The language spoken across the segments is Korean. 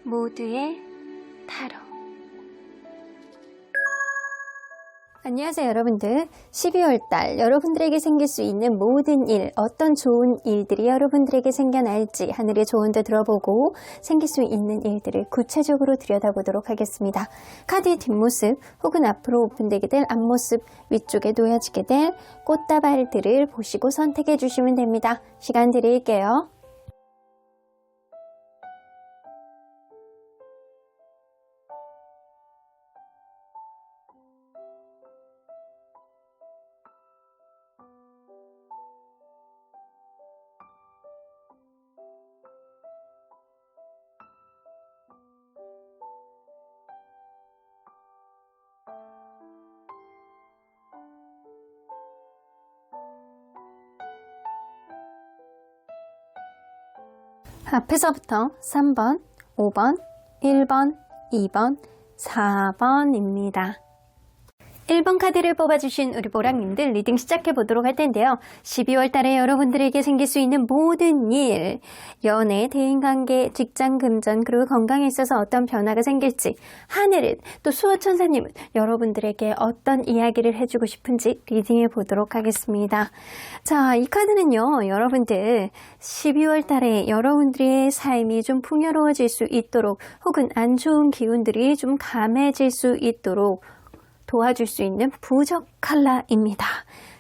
모두의 타로. 안녕하세요 여러분들. 12월달 여러분들에게 생길 수 있는 모든 일, 어떤 좋은 일들이 여러분들에게 생겨날지 하늘의 조언도 들어보고 생길 수 있는 일들을 구체적으로 들여다보도록 하겠습니다. 카드의 뒷모습 혹은 앞으로 오픈되게 될 앞모습, 위쪽에 놓여지게 될 꽃다발들을 보시고 선택해 주시면 됩니다. 시간 드릴게요. 앞에서부터 3번, 5번, 1번, 2번, 4번입니다. 1번 카드를 뽑아주신 우리 보람님들 리딩 시작해보도록 할 텐데요. 12월 달에 여러분들에게 생길 수 있는 모든 일, 연애, 대인관계, 직장, 금전, 그리고 건강에 있어서 어떤 변화가 생길지, 하늘은 또 수호천사님은 여러분들에게 어떤 이야기를 해주고 싶은지 리딩해보도록 하겠습니다. 자, 이 카드는요, 여러분들 12월 달에 여러분들의 삶이 좀 풍요로워질 수 있도록 혹은 안 좋은 기운들이 좀 감해질 수 있도록 도와줄 수 있는 부적 컬러입니다.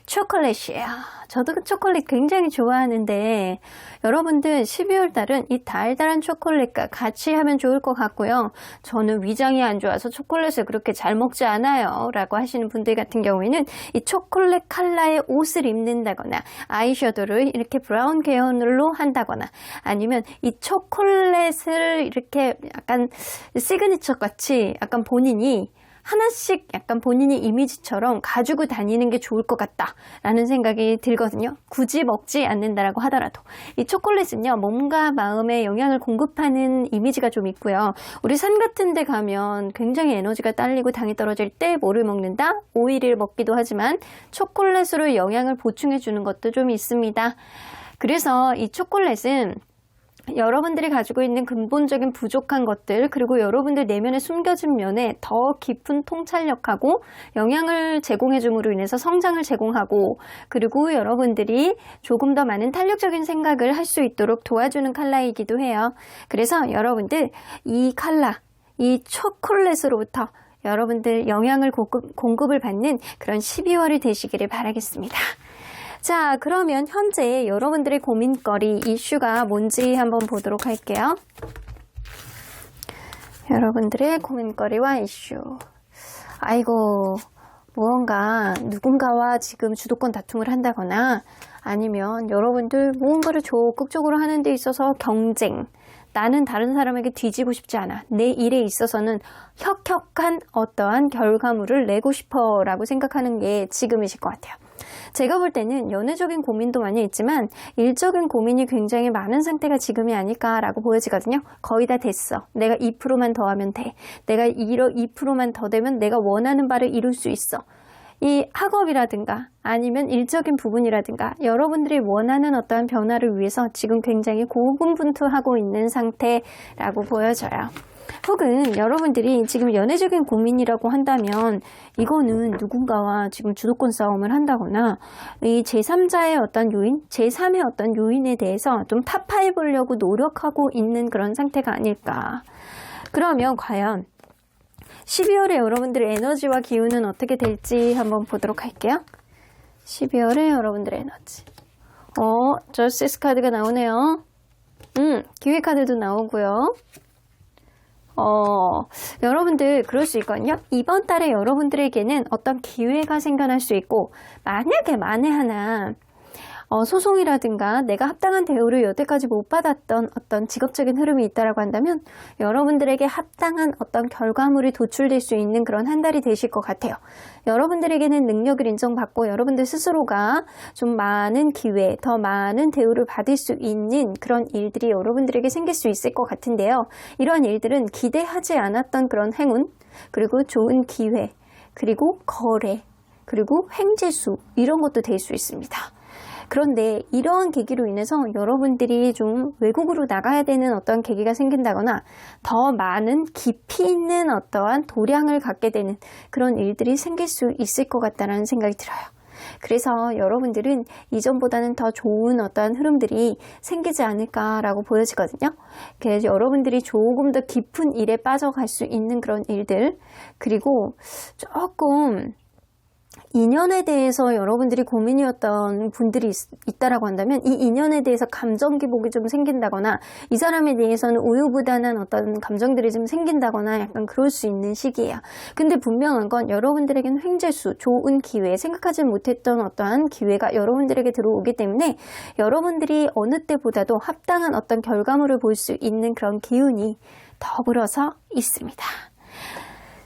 초콜릿이에요. 저도 그 초콜릿 굉장히 좋아하는데 여러분들 12월 달은 이 달달한 초콜릿과 같이 하면 좋을 것 같고요. 저는 위장이 안 좋아서 초콜릿을 그렇게 잘 먹지 않아요 라고 하시는 분들 같은 경우에는 이 초콜릿 컬러의 옷을 입는다거나 아이섀도우를 이렇게 브라운 계열로 한다거나 아니면 이 초콜릿을 이렇게 약간 시그니처 같이 약간 본인이 하나씩 약간 본인의 이미지처럼 가지고 다니는 게 좋을 것 같다라는 생각이 들거든요. 굳이 먹지 않는다라고 하더라도. 이 초콜릿은요, 몸과 마음에 영향을 공급하는 이미지가 좀 있고요. 우리 산 같은 데 가면 굉장히 에너지가 딸리고 당이 떨어질 때 뭐를 먹는다? 오이를 먹기도 하지만 초콜릿으로 영양을 보충해 주는 것도 좀 있습니다. 그래서 이 초콜릿은 여러분들이 가지고 있는 근본적인 부족한 것들 그리고 여러분들 내면에 숨겨진 면에 더 깊은 통찰력하고 영향을 제공해 줌으로 인해서 성장을 제공하고 그리고 여러분들이 조금 더 많은 탄력적인 생각을 할 수 있도록 도와주는 컬러이기도 해요. 그래서 여러분들 이 컬러, 이 초콜릿으로부터 여러분들 영향을 공급을 받는 그런 12월이 되시기를 바라겠습니다. 자, 그러면 현재 여러분들의 고민거리, 이슈가 뭔지 한번 보도록 할게요. 여러분들의 고민거리와 이슈. 아이고, 무언가 누군가와 지금 주도권 다툼을 한다거나 아니면 여러분들 무언가를 적극적으로 하는 데 있어서 경쟁. 나는 다른 사람에게 뒤지고 싶지 않아. 내 일에 있어서는 혁혁한 어떠한 결과물을 내고 싶어 라고 생각하는 게 지금이실 것 같아요. 제가 볼 때는 연애적인 고민도 많이 있지만 일적인 고민이 굉장히 많은 상태가 지금이 아닐까라고 보여지거든요. 거의 다 됐어. 내가 2%만 더 하면 돼. 내가 2%만 더 되면 내가 원하는 바를 이룰 수 있어. 이 학업이라든가 아니면 일적인 부분이라든가 여러분들이 원하는 어떠한 변화를 위해서 지금 굉장히 고군분투하고 있는 상태라고 보여져요. 혹은 여러분들이 지금 연애적인 고민이라고 한다면 이거는 누군가와 지금 주도권 싸움을 한다거나 이 제3자의 어떤 요인, 제3의 어떤 요인에 대해서 좀 타파해 보려고 노력하고 있는 그런 상태가 아닐까. 그러면 과연 12월에 여러분들의 에너지와 기운은 어떻게 될지 한번 보도록 할게요. 12월에 여러분들의 에너지. 저스티스 카드가 나오네요. 기회 카드도 나오고요. 여러분들 그럴 수 있거든요. 이번 달에 여러분들에게는 어떤 기회가 생겨날 수 있고 만약에 만에 하나 소송이라든가 내가 합당한 대우를 여태까지 못 받았던 어떤 직업적인 흐름이 있다라고 한다면 여러분들에게 합당한 어떤 결과물이 도출될 수 있는 그런 한 달이 되실 것 같아요. 여러분들에게는 능력을 인정받고 여러분들 스스로가 좀 많은 기회, 더 많은 대우를 받을 수 있는 그런 일들이 여러분들에게 생길 수 있을 것 같은데요. 이러한 일들은 기대하지 않았던 그런 행운, 그리고 좋은 기회, 그리고 거래, 그리고 횡재수 이런 것도 될 수 있습니다. 그런데 이러한 계기로 인해서 여러분들이 좀 외국으로 나가야 되는 어떤 계기가 생긴다거나 더 많은 깊이 있는 어떠한 도량을 갖게 되는 그런 일들이 생길 수 있을 것 같다는 생각이 들어요. 그래서 여러분들은 이전보다는 더 좋은 어떠한 흐름들이 생기지 않을까라고 보여지거든요. 그래서 여러분들이 조금 더 깊은 일에 빠져갈 수 있는 그런 일들, 그리고 조금 인연에 대해서 여러분들이 고민이었던 분들이 있다라고 한다면 이 인연에 대해서 감정 기복이 좀 생긴다거나 이 사람에 대해서는 우유부단한 어떤 감정들이 좀 생긴다거나 약간 그럴 수 있는 시기예요. 근데 분명한 건 여러분들에게는 횡재수, 좋은 기회, 생각하지 못했던 어떠한 기회가 여러분들에게 들어오기 때문에 여러분들이 어느 때보다도 합당한 어떤 결과물을 볼 수 있는 그런 기운이 더불어서 있습니다.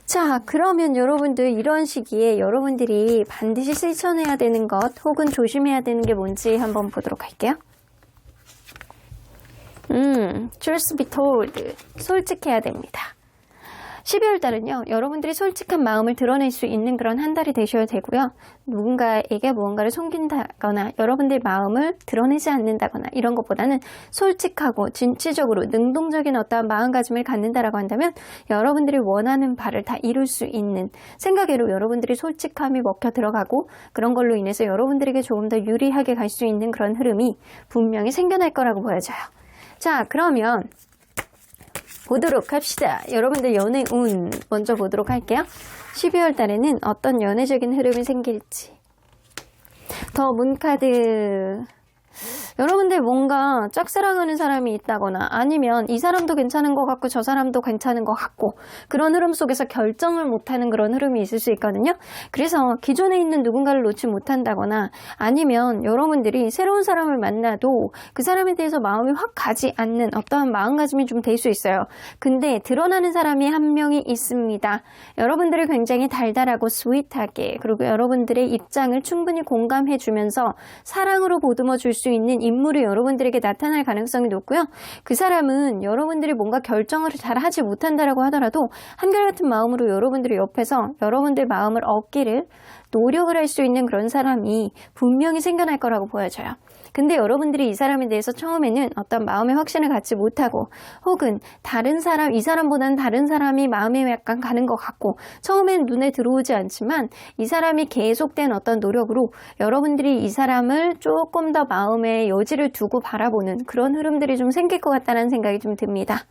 자, 그러면 여러분들 이런 시기에 여러분들이 반드시 실천해야 되는 것 혹은 조심해야 되는 게 뭔지 한번 보도록 할게요. Truth be told, 솔직해야 됩니다. 12월 달은요, 여러분들이 솔직한 마음을 드러낼 수 있는 그런 한 달이 되셔야 되고요. 누군가에게 무언가를 숨긴다거나 여러분들의 마음을 드러내지 않는다거나 이런 것보다는 솔직하고 진취적으로 능동적인 어떠한 마음가짐을 갖는다라고 한다면 여러분들이 원하는 바를 다 이룰 수 있는 생각으로 여러분들이 솔직함이 먹혀 들어가고 그런 걸로 인해서 여러분들에게 조금 더 유리하게 갈 수 있는 그런 흐름이 분명히 생겨날 거라고 보여져요. 자, 그러면 보도록 합시다. 여러분들 연애 운 먼저 보도록 할게요. 12월 달에는 어떤 연애적인 흐름이 생길지. 더 문카드. 여러분들 뭔가 짝사랑하는 사람이 있다거나 아니면 이 사람도 괜찮은 것 같고 저 사람도 괜찮은 것 같고 그런 흐름 속에서 결정을 못하는 그런 흐름이 있을 수 있거든요. 그래서 기존에 있는 누군가를 놓지 못한다거나 아니면 여러분들이 새로운 사람을 만나도 그 사람에 대해서 마음이 확 가지 않는 어떠한 마음가짐이 좀 될 수 있어요. 근데 드러나는 사람이 한 명이 있습니다. 여러분들을 굉장히 달달하고 스윗하게 그리고 여러분들의 입장을 충분히 공감해주면서 사랑으로 보듬어 줄 수 있는 인물이 여러분들에게 나타날 가능성이 높고요. 그 사람은 여러분들이 뭔가 결정을 잘 하지 못한다라고 하더라도 한결같은 마음으로 여러분들이 옆에서 여러분들 마음을 얻기를 노력을 할 수 있는 그런 사람이 분명히 생겨날 거라고 보여져요. 근데 여러분들이 이 사람에 대해서 처음에는 어떤 마음의 확신을 갖지 못하고 혹은 다른 사람, 이 사람보다는 다른 사람이 마음에 약간 가는 것 같고 처음엔 눈에 들어오지 않지만 이 사람이 계속된 어떤 노력으로 여러분들이 이 사람을 조금 더 마음의 여지를 두고 바라보는 그런 흐름들이 좀 생길 것 같다는 생각이 좀 듭니다.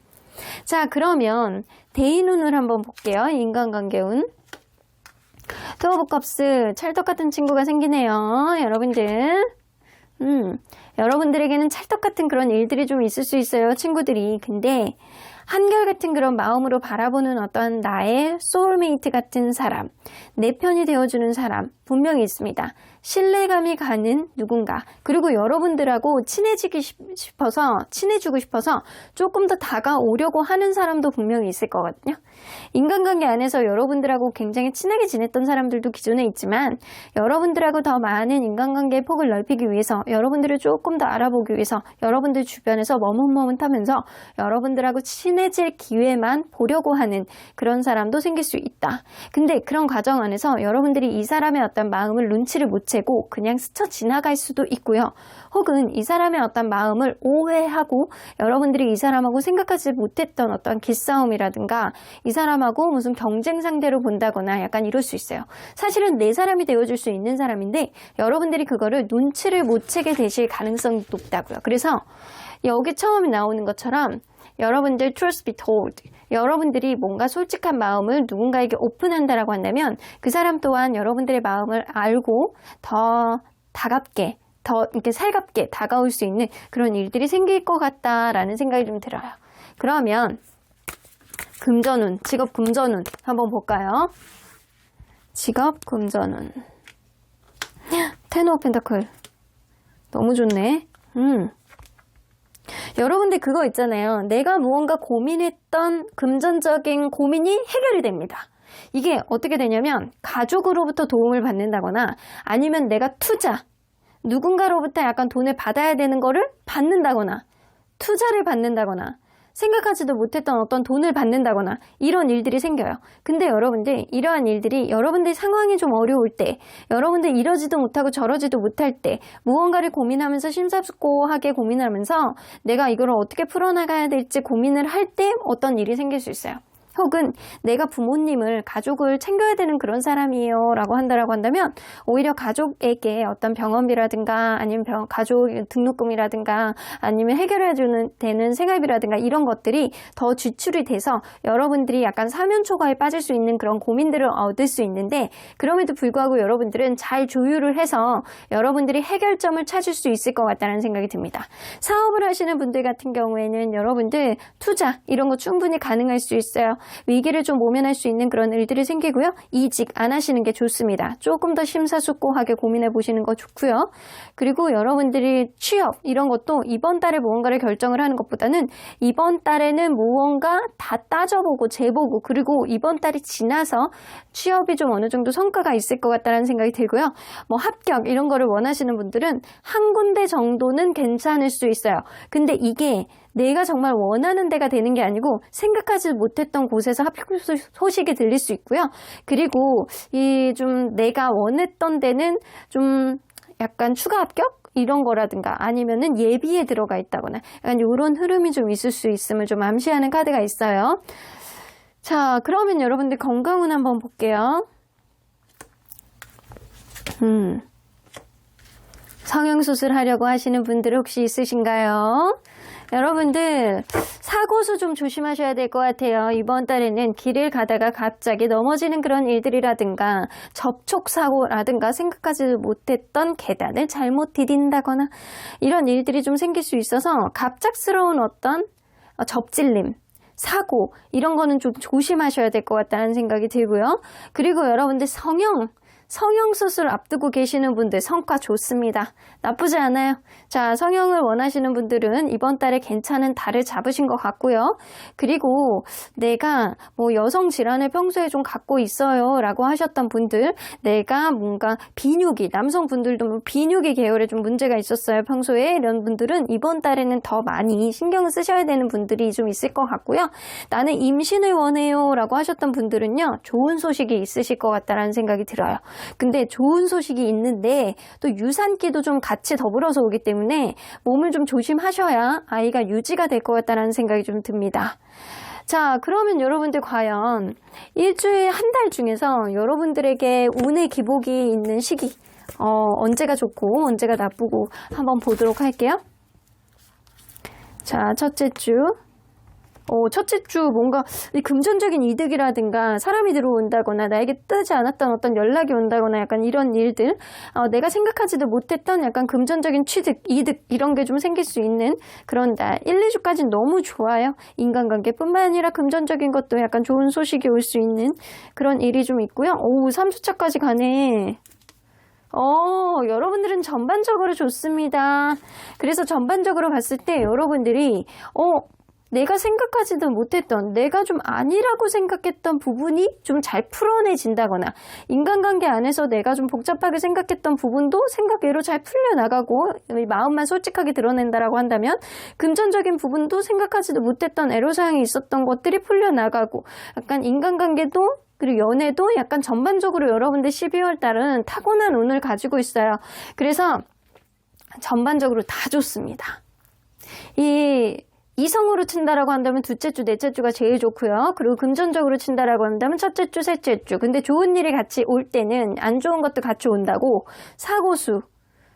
자, 그러면 대인운을 한번 볼게요. 인간관계운. 투어 오브 컵스, 찰떡 같은 친구가 생기네요. 여러분들. 여러분들에게는 찰떡 같은 그런 일들이 좀 있을 수 있어요. 친구들이. 근데 한결같은 그런 마음으로 바라보는 어떤 나의 소울메이트 같은 사람, 내 편이 되어주는 사람 분명히 있습니다. 신뢰감이 가는 누군가, 그리고 여러분들하고 친해지고 싶어서 조금 더 다가오려고 하는 사람도 분명히 있을 거거든요. 인간관계 안에서 여러분들하고 굉장히 친하게 지냈던 사람들도 기존에 있지만 여러분들하고 더 많은 인간관계의 폭을 넓히기 위해서 여러분들을 조금 더 알아보기 위해서 여러분들 주변에서 머뭇머뭇하면서 여러분들하고 친해질 기회만 보려고 하는 그런 사람도 생길 수 있다. 근데 그런 과정 안에서 여러분들이 이 사람의 어떤 마음을 눈치를 못 채고 그냥 스쳐 지나갈 수도 있고요. 혹은 이 사람의 어떤 마음을 오해하고 여러분들이 이 사람하고 생각하지 못했던 어떤 기싸움이라든가 이 사람하고 무슨 경쟁 상대로 본다거나 약간 이럴 수 있어요. 사실은 내 사람이 되어줄 수 있는 사람인데 여러분들이 그거를 눈치를 못 채게 되실 가능성이 높다고요. 그래서 여기 처음에 나오는 것처럼 여러분들 truth be told, 여러분들이 뭔가 솔직한 마음을 누군가에게 오픈한다라고 한다면 그 사람 또한 여러분들의 마음을 알고 더 다갑게, 더 이렇게 살갑게 다가올 수 있는 그런 일들이 생길 것 같다라는 생각이 좀 들어요. 그러면 금전운, 직업 금전운 한번 볼까요? 직업 금전운. 텐 오브 펜타클. 너무 좋네. 여러분들 그거 있잖아요. 내가 무언가 고민했던 금전적인 고민이 해결이 됩니다. 이게 어떻게 되냐면 가족으로부터 도움을 받는다거나 아니면 내가 투자, 누군가로부터 약간 돈을 받아야 되는 거를 받는다거나 투자를 받는다거나 생각하지도 못했던 어떤 돈을 받는다거나 이런 일들이 생겨요. 근데 여러분들 이러한 일들이 여러분들 상황이 좀 어려울 때, 여러분들 이러지도 못하고 저러지도 못할 때, 무언가를 고민하면서 심사숙고하게 고민하면서 내가 이걸 어떻게 풀어나가야 될지 고민을 할 때 어떤 일이 생길 수 있어요. 혹은 내가 부모님을, 가족을 챙겨야 되는 그런 사람이에요 라고 한다면 오히려 가족에게 어떤 병원비라든가 아니면 가족 등록금이라든가 아니면 해결해 주는 되는 생활비라든가 이런 것들이 더 지출이 돼서 여러분들이 약간 사면초가에 빠질 수 있는 그런 고민들을 얻을 수 있는데, 그럼에도 불구하고 여러분들은 잘 조율을 해서 여러분들이 해결점을 찾을 수 있을 것 같다는 생각이 듭니다. 사업을 하시는 분들 같은 경우에는 여러분들 투자 이런 거 충분히 가능할 수 있어요. 위기를 좀 모면할 수 있는 그런 일들이 생기고요. 이직 안 하시는 게 좋습니다. 조금 더 심사숙고하게 고민해 보시는 거 좋고요. 그리고 여러분들이 취업 이런 것도 이번 달에 무언가를 결정을 하는 것보다는 이번 달에는 무언가 다 따져보고 재보고, 그리고 이번 달이 지나서 취업이 좀 어느 정도 성과가 있을 것 같다는 생각이 들고요. 뭐 합격 이런 거를 원하시는 분들은 한 군데 정도는 괜찮을 수 있어요. 근데 이게 내가 정말 원하는 데가 되는 게 아니고 생각하지 못했던 곳에서 합격 소식이 들릴 수 있고요. 그리고 이 좀 내가 원했던 데는 좀 약간 추가 합격? 이런 거라든가 아니면은 예비에 들어가 있다거나 약간 이런 흐름이 좀 있을 수 있음을 좀 암시하는 카드가 있어요. 자, 그러면 여러분들 건강운 한번 볼게요. 성형수술 하려고 하시는 분들 혹시 있으신가요? 여러분들 사고수 좀 조심하셔야 될 것 같아요. 이번 달에는 길을 가다가 갑자기 넘어지는 그런 일들이라든가 접촉사고라든가 생각하지 못했던 계단을 잘못 디딘다거나 이런 일들이 좀 생길 수 있어서 갑작스러운 어떤 접질림, 사고 이런 거는 좀 조심하셔야 될 것 같다는 생각이 들고요. 그리고 여러분들 성형수술 앞두고 계시는 분들 성과 좋습니다. 나쁘지 않아요. 자, 성형을 원하시는 분들은 이번 달에 괜찮은 달을 잡으신 것 같고요. 그리고 내가 뭐 여성 질환을 평소에 좀 갖고 있어요 라고 하셨던 분들, 내가 뭔가 비뇨기, 남성분들도 뭐 비뇨기 계열에 좀 문제가 있었어요 평소에, 이런 분들은 이번 달에는 더 많이 신경을 쓰셔야 되는 분들이 좀 있을 것 같고요. 나는 임신을 원해요 라고 하셨던 분들은요, 좋은 소식이 있으실 것 같다는 생각이 들어요. 근데 좋은 소식이 있는데 또 유산기도 좀 같이 더불어서 오기 때문에 몸을 좀 조심하셔야 아이가 유지가 될 것 같다는 생각이 좀 듭니다. 자, 그러면 여러분들 과연 일주일 한 달 중에서 여러분들에게 운의 기복이 있는 시기 언제가 좋고 언제가 나쁘고 한번 보도록 할게요. 자, 첫째 주 뭔가 금전적인 이득이라든가 사람이 들어온다거나 나에게 뜨지 않았던 어떤 연락이 온다거나 약간 이런 일들, 내가 생각하지도 못했던 약간 금전적인 취득, 이득 이런 게 좀 생길 수 있는 그런 날. 1, 2주까지는 너무 좋아요. 인간관계뿐만 아니라 금전적인 것도 약간 좋은 소식이 올 수 있는 그런 일이 좀 있고요. 3주차까지 가네. 여러분들은 전반적으로 좋습니다. 그래서 전반적으로 봤을 때 여러분들이 내가 생각하지도 못했던, 내가 좀 아니라고 생각했던 부분이 좀 잘 풀어내진다거나, 인간관계 안에서 내가 좀 복잡하게 생각했던 부분도 생각외로 잘 풀려나가고 마음만 솔직하게 드러낸다라고 한다면, 금전적인 부분도 생각하지도 못했던 애로사항이 있었던 것들이 풀려나가고, 약간 인간관계도 그리고 연애도 약간 전반적으로 여러분들 12월 달은 타고난 운을 가지고 있어요. 그래서 전반적으로 다 좋습니다. 이성으로 친다라고 한다면 둘째 주, 넷째 주가 제일 좋고요. 그리고 금전적으로 친다라고 한다면 첫째 주, 셋째 주. 근데 좋은 일이 같이 올 때는 안 좋은 것도 같이 온다고, 사고수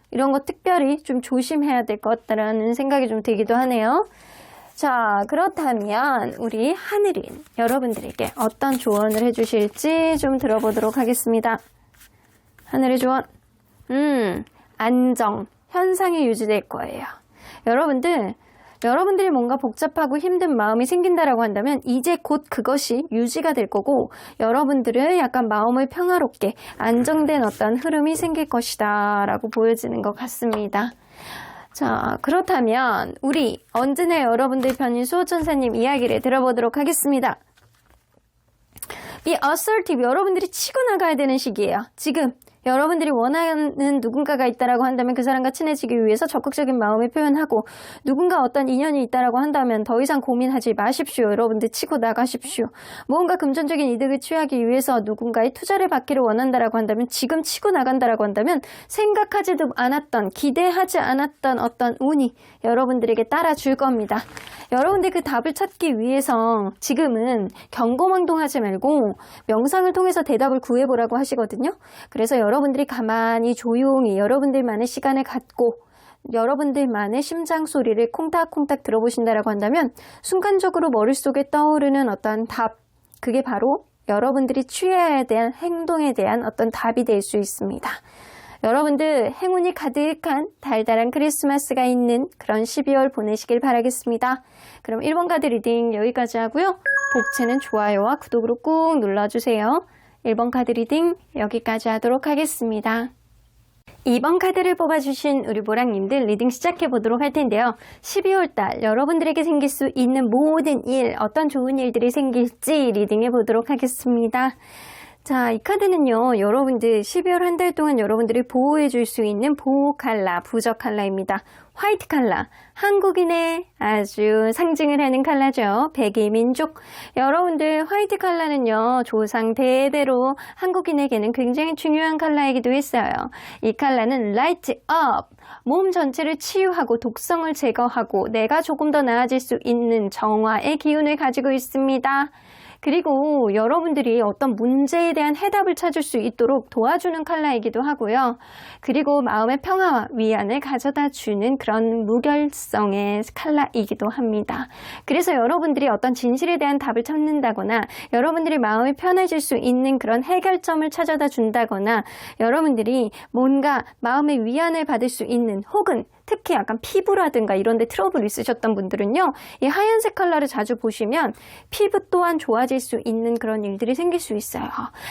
이런 거 특별히 좀 조심해야 될 것 같다라는 생각이 좀 들기도 하네요. 자, 그렇다면 우리 하늘인 여러분들에게 어떤 조언을 해주실지 좀 들어보도록 하겠습니다. 하늘의 조언, 안정, 현상이 유지될 거예요. 여러분들이 뭔가 복잡하고 힘든 마음이 생긴다라고 한다면 이제 곧 그것이 유지가 될 거고, 여러분들은 약간 마음을 평화롭게 안정된 어떤 흐름이 생길 것이다 라고 보여지는 것 같습니다. 자, 그렇다면 우리 언제나 여러분들 편인 수호천사님 이야기를 들어보도록 하겠습니다. Be assertive. 여러분들이 치고 나가야 되는 시기예요. 지금 여러분들이 원하는 누군가가 있다라고 한다면 그 사람과 친해지기 위해서 적극적인 마음을 표현하고, 누군가 어떤 인연이 있다라고 한다면 더 이상 고민하지 마십시오. 여러분들 치고 나가십시오. 무언가 금전적인 이득을 취하기 위해서 누군가의 투자를 받기를 원한다라고 한다면, 지금 치고 나간다라고 한다면 생각하지도 않았던, 기대하지 않았던 어떤 운이 여러분들에게 따라줄 겁니다. 여러분들 그 답을 찾기 위해서 지금은 경거망동하지 말고 명상을 통해서 대답을 구해보라고 하시거든요. 그래서 여러분들이 가만히 조용히 여러분들만의 시간을 갖고 여러분들만의 심장 소리를 콩닥콩닥 들어보신다라고 한다면 순간적으로 머릿속에 떠오르는 어떤 답, 그게 바로 여러분들이 취해야 대한 행동에 대한 어떤 답이 될 수 있습니다. 여러분들 행운이 가득한 달달한 크리스마스가 있는 그런 12월 보내시길 바라겠습니다. 그럼 1번 카드 리딩 여기까지 하고요. 복채는 좋아요와 구독으로 꾹 눌러주세요. 1번 카드 리딩 여기까지 하도록 하겠습니다. 2번 카드를 뽑아주신 우리 보랑님들 리딩 시작해보도록 할 텐데요. 12월달 여러분들에게 생길 수 있는 모든 일, 어떤 좋은 일들이 생길지 리딩해보도록 하겠습니다. 자, 이 카드는요, 여러분들 12월 한 달 동안 여러분들이 보호해 줄 수 있는 보호 컬러, 부적 컬러입니다. 화이트 컬러, 한국인의 아주 상징을 하는 컬러죠. 백의 민족. 여러분들 화이트 컬러는요, 조상 대대로 한국인에게는 굉장히 중요한 컬러이기도 했어요. 이 컬러는 라이트 업, 몸 전체를 치유하고 독성을 제거하고 내가 조금 더 나아질 수 있는 정화의 기운을 가지고 있습니다. 그리고 여러분들이 어떤 문제에 대한 해답을 찾을 수 있도록 도와주는 컬러이기도 하고요. 그리고 마음의 평화와 위안을 가져다 주는 그런 무결성의 컬러이기도 합니다. 그래서 여러분들이 어떤 진실에 대한 답을 찾는다거나 여러분들이 마음이 편해질 수 있는 그런 해결점을 찾아다 준다거나 여러분들이 뭔가 마음의 위안을 받을 수 있는, 혹은 특히 약간 피부라든가 이런 데 트러블 있으셨던 분들은요, 이 하얀색 컬러를 자주 보시면 피부 또한 좋아질 수 있는 그런 일들이 생길 수 있어요.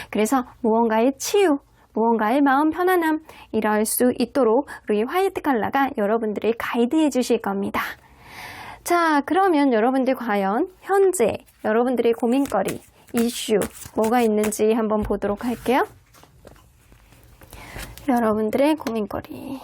그래서 무언가의 치유, 무언가의 마음 편안함 이럴 수 있도록 우리 화이트 컬러가 여러분들을 가이드해 주실 겁니다. 자, 그러면 여러분들 과연 현재 여러분들의 고민거리, 이슈 뭐가 있는지 한번 보도록 할게요. 여러분들의 고민거리,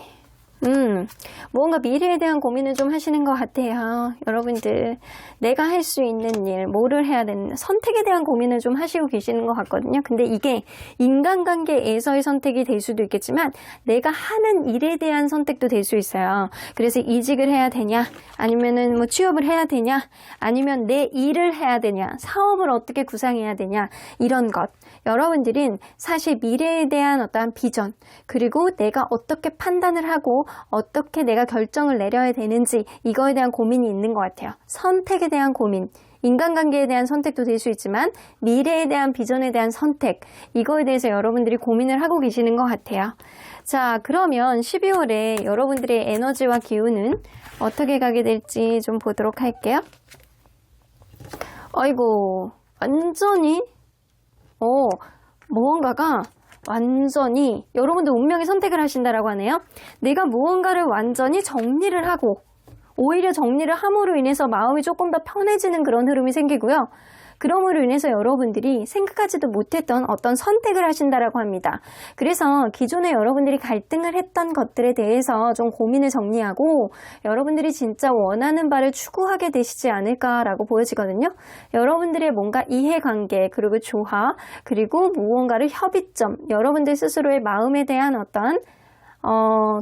뭔가 미래에 대한 고민을 좀 하시는 것 같아요. 여러분들 내가 할 수 있는 일, 뭐를 해야 되는, 선택에 대한 고민을 좀 하시고 계시는 것 같거든요. 근데 이게 인간관계에서의 선택이 될 수도 있겠지만 내가 하는 일에 대한 선택도 될 수 있어요. 그래서 이직을 해야 되냐, 아니면은 뭐 취업을 해야 되냐, 아니면 내 일을 해야 되냐, 사업을 어떻게 구상해야 되냐, 이런 것. 여러분들은 사실 미래에 대한 어떠한 비전, 그리고 내가 어떻게 판단을 하고 어떻게 내가 결정을 내려야 되는지, 이거에 대한 고민이 있는 것 같아요. 선택에 대한 고민, 인간관계에 대한 선택도 될 수 있지만 미래에 대한 비전에 대한 선택, 이거에 대해서 여러분들이 고민을 하고 계시는 것 같아요. 자, 그러면 12월에 여러분들의 에너지와 기운은 어떻게 가게 될지 좀 보도록 할게요. 아이고, 완전히 무언가가 완전히 여러분들 운명의 선택을 하신다라고 하네요. 내가 무언가를 완전히 정리를 하고, 오히려 정리를 함으로 인해서 마음이 조금 더 편해지는 그런 흐름이 생기고요. 그럼으로 인해서 여러분들이 생각하지도 못했던 어떤 선택을 하신다라고 합니다. 그래서 기존에 여러분들이 갈등을 했던 것들에 대해서 좀 고민을 정리하고 여러분들이 진짜 원하는 바를 추구하게 되시지 않을까라고 보여지거든요. 여러분들의 뭔가 이해관계, 그리고 조화, 그리고 무언가를 협의점, 여러분들 스스로의 마음에 대한 어떤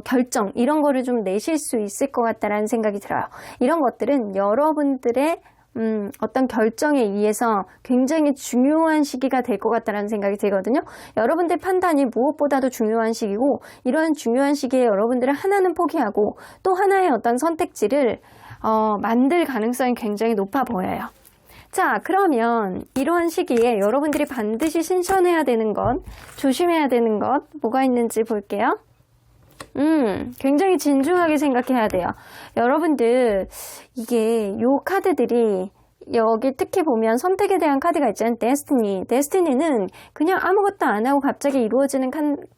결정, 이런 거를 좀 내실 수 있을 것 같다라는 생각이 들어요. 이런 것들은 여러분들의 어떤 결정에 의해서 굉장히 중요한 시기가 될 것 같다는 생각이 들거든요. 여러분들 판단이 무엇보다도 중요한 시기고, 이런 중요한 시기에 여러분들은 하나는 포기하고 또 하나의 어떤 선택지를 만들 가능성이 굉장히 높아 보여요. 자, 그러면 이러한 시기에 여러분들이 반드시 신선해야 되는 것, 조심해야 되는 것 뭐가 있는지 볼게요. 굉장히 진중하게 생각해야 돼요. 여러분들, 이게 요 카드들이, 여기 특히 보면 선택에 대한 카드가 있잖아요. 데스티니. 데스티니는 그냥 아무것도 안 하고 갑자기 이루어지는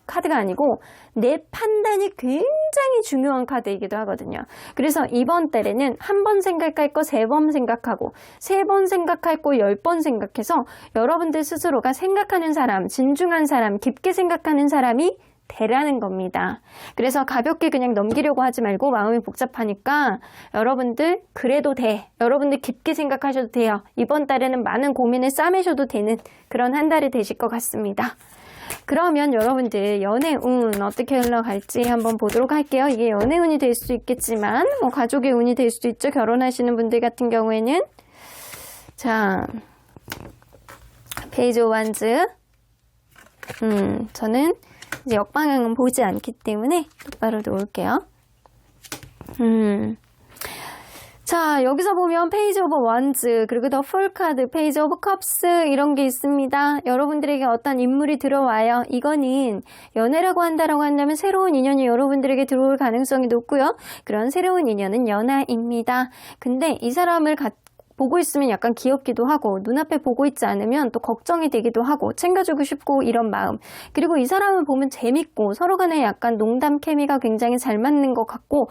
카드가 아니고 내 판단이 굉장히 중요한 카드이기도 하거든요. 그래서 이번 달에는 한 번 생각할 거 3번 생각하고, 3번 생각할 거 10번 생각해서 여러분들 스스로가 생각하는 사람, 진중한 사람, 깊게 생각하는 사람이 되라는 겁니다. 그래서 가볍게 그냥 넘기려고 하지 말고 마음이 복잡하니까 여러분들 그래도 돼. 여러분들 깊게 생각하셔도 돼요. 이번 달에는 많은 고민을 싸매셔도 되는 그런 한 달이 되실 것 같습니다. 그러면 여러분들 연애운 어떻게 흘러갈지 한번 보도록 할게요. 이게 연애운이 될 수도 있겠지만 뭐 가족의 운이 될 수도 있죠. 결혼하시는 분들 같은 경우에는 자 페이지 오브 완즈 저는 이제 역방향은 보지 않기 때문에 똑바로 놓을게요. 자, 여기서 보면 페이지 오브 원즈, 그리고 더 풀 카드, 페이지 오브 컵스 이런 게 있습니다. 여러분들에게 어떤 인물이 들어와요. 이거는 연애라고 한다라고 한다면 새로운 인연이 여러분들에게 들어올 가능성이 높고요. 그런 새로운 인연은 연하입니다. 근데 이 사람을 보고 있으면 약간 귀엽기도 하고 눈앞에 보고 있지 않으면 또 걱정이 되기도 하고 챙겨주고 싶고 이런 마음. 그리고 이 사람을 보면 재밌고 서로 간에 약간 농담 케미가 굉장히 잘 맞는 것 같고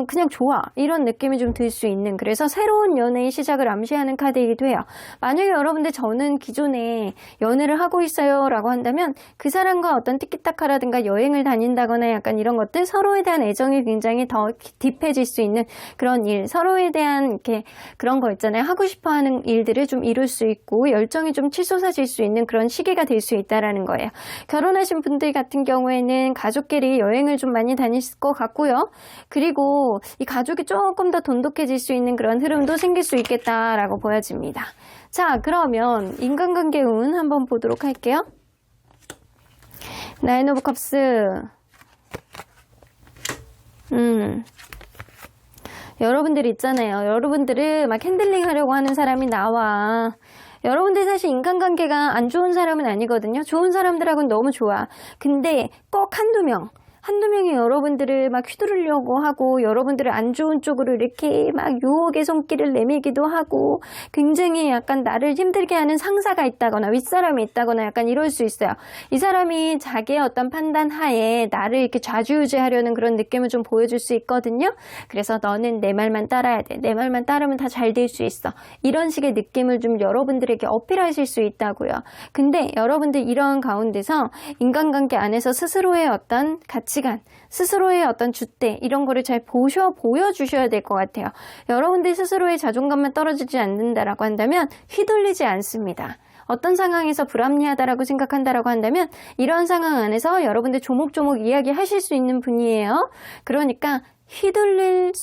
그냥 좋아 이런 느낌이 좀 들 수 있는 그래서 새로운 연애의 시작을 암시하는 카드이기도 해요. 만약에 여러분들 저는 기존에 연애를 하고 있어요 라고 한다면 그 사람과 어떤 티키타카라든가 여행을 다닌다거나 약간 이런 것들 서로에 대한 애정이 굉장히 더 딥해질 수 있는 그런 일 서로에 대한 이렇게 그런 거 있잖아요. 하고 싶어하는 일들을 좀 이룰 수 있고 열정이 좀 치솟아질 수 있는 그런 시기가 될 수 있다라는 거예요. 결혼하신 분들 같은 경우에는 가족끼리 여행을 좀 많이 다니실 것 같고요. 그리고 이 가족이 조금 더 돈독해질 수 있는 그런 흐름도 생길 수 있겠다라고 보여집니다. 자, 그러면 인간관계 운 한번 보도록 할게요. 나인 오브 컵스 여러분들 있잖아요. 여러분들은 막 핸들링 하려고 하는 사람이 나와. 여러분들 사실 인간관계가 안 좋은 사람은 아니거든요. 좋은 사람들하고는 너무 좋아. 근데 꼭 한두 명이 여러분들을 막 휘두르려고 하고 여러분들을 안 좋은 쪽으로 이렇게 막 유혹의 손길을 내밀기도 하고 굉장히 약간 나를 힘들게 하는 상사가 있다거나 윗사람이 있다거나 약간 이럴 수 있어요. 이 사람이 자기의 어떤 판단 하에 나를 이렇게 좌지우지하려는 그런 느낌을 좀 보여줄 수 있거든요. 그래서 너는 내 말만 따라야 돼. 내 말만 따르면 다 잘 될 수 있어. 이런 식의 느낌을 좀 여러분들에게 어필하실 수 있다고요. 근데 여러분들 이런 가운데서 인간관계 안에서 스스로의 어떤 가치관, 스스로의 어떤 줏대 이런 거를 잘 보여주셔야 될 것 같아요. 여러분들 스스로의 자존감만 떨어지지 않는다라고 한다면 휘둘리지 않습니다. 어떤 상황에서 불합리하다라고 생각한다라고 한다면 이런 상황 안에서 여러분들 조목조목 이야기하실 수 있는 분이에요. 그러니까 휘둘릴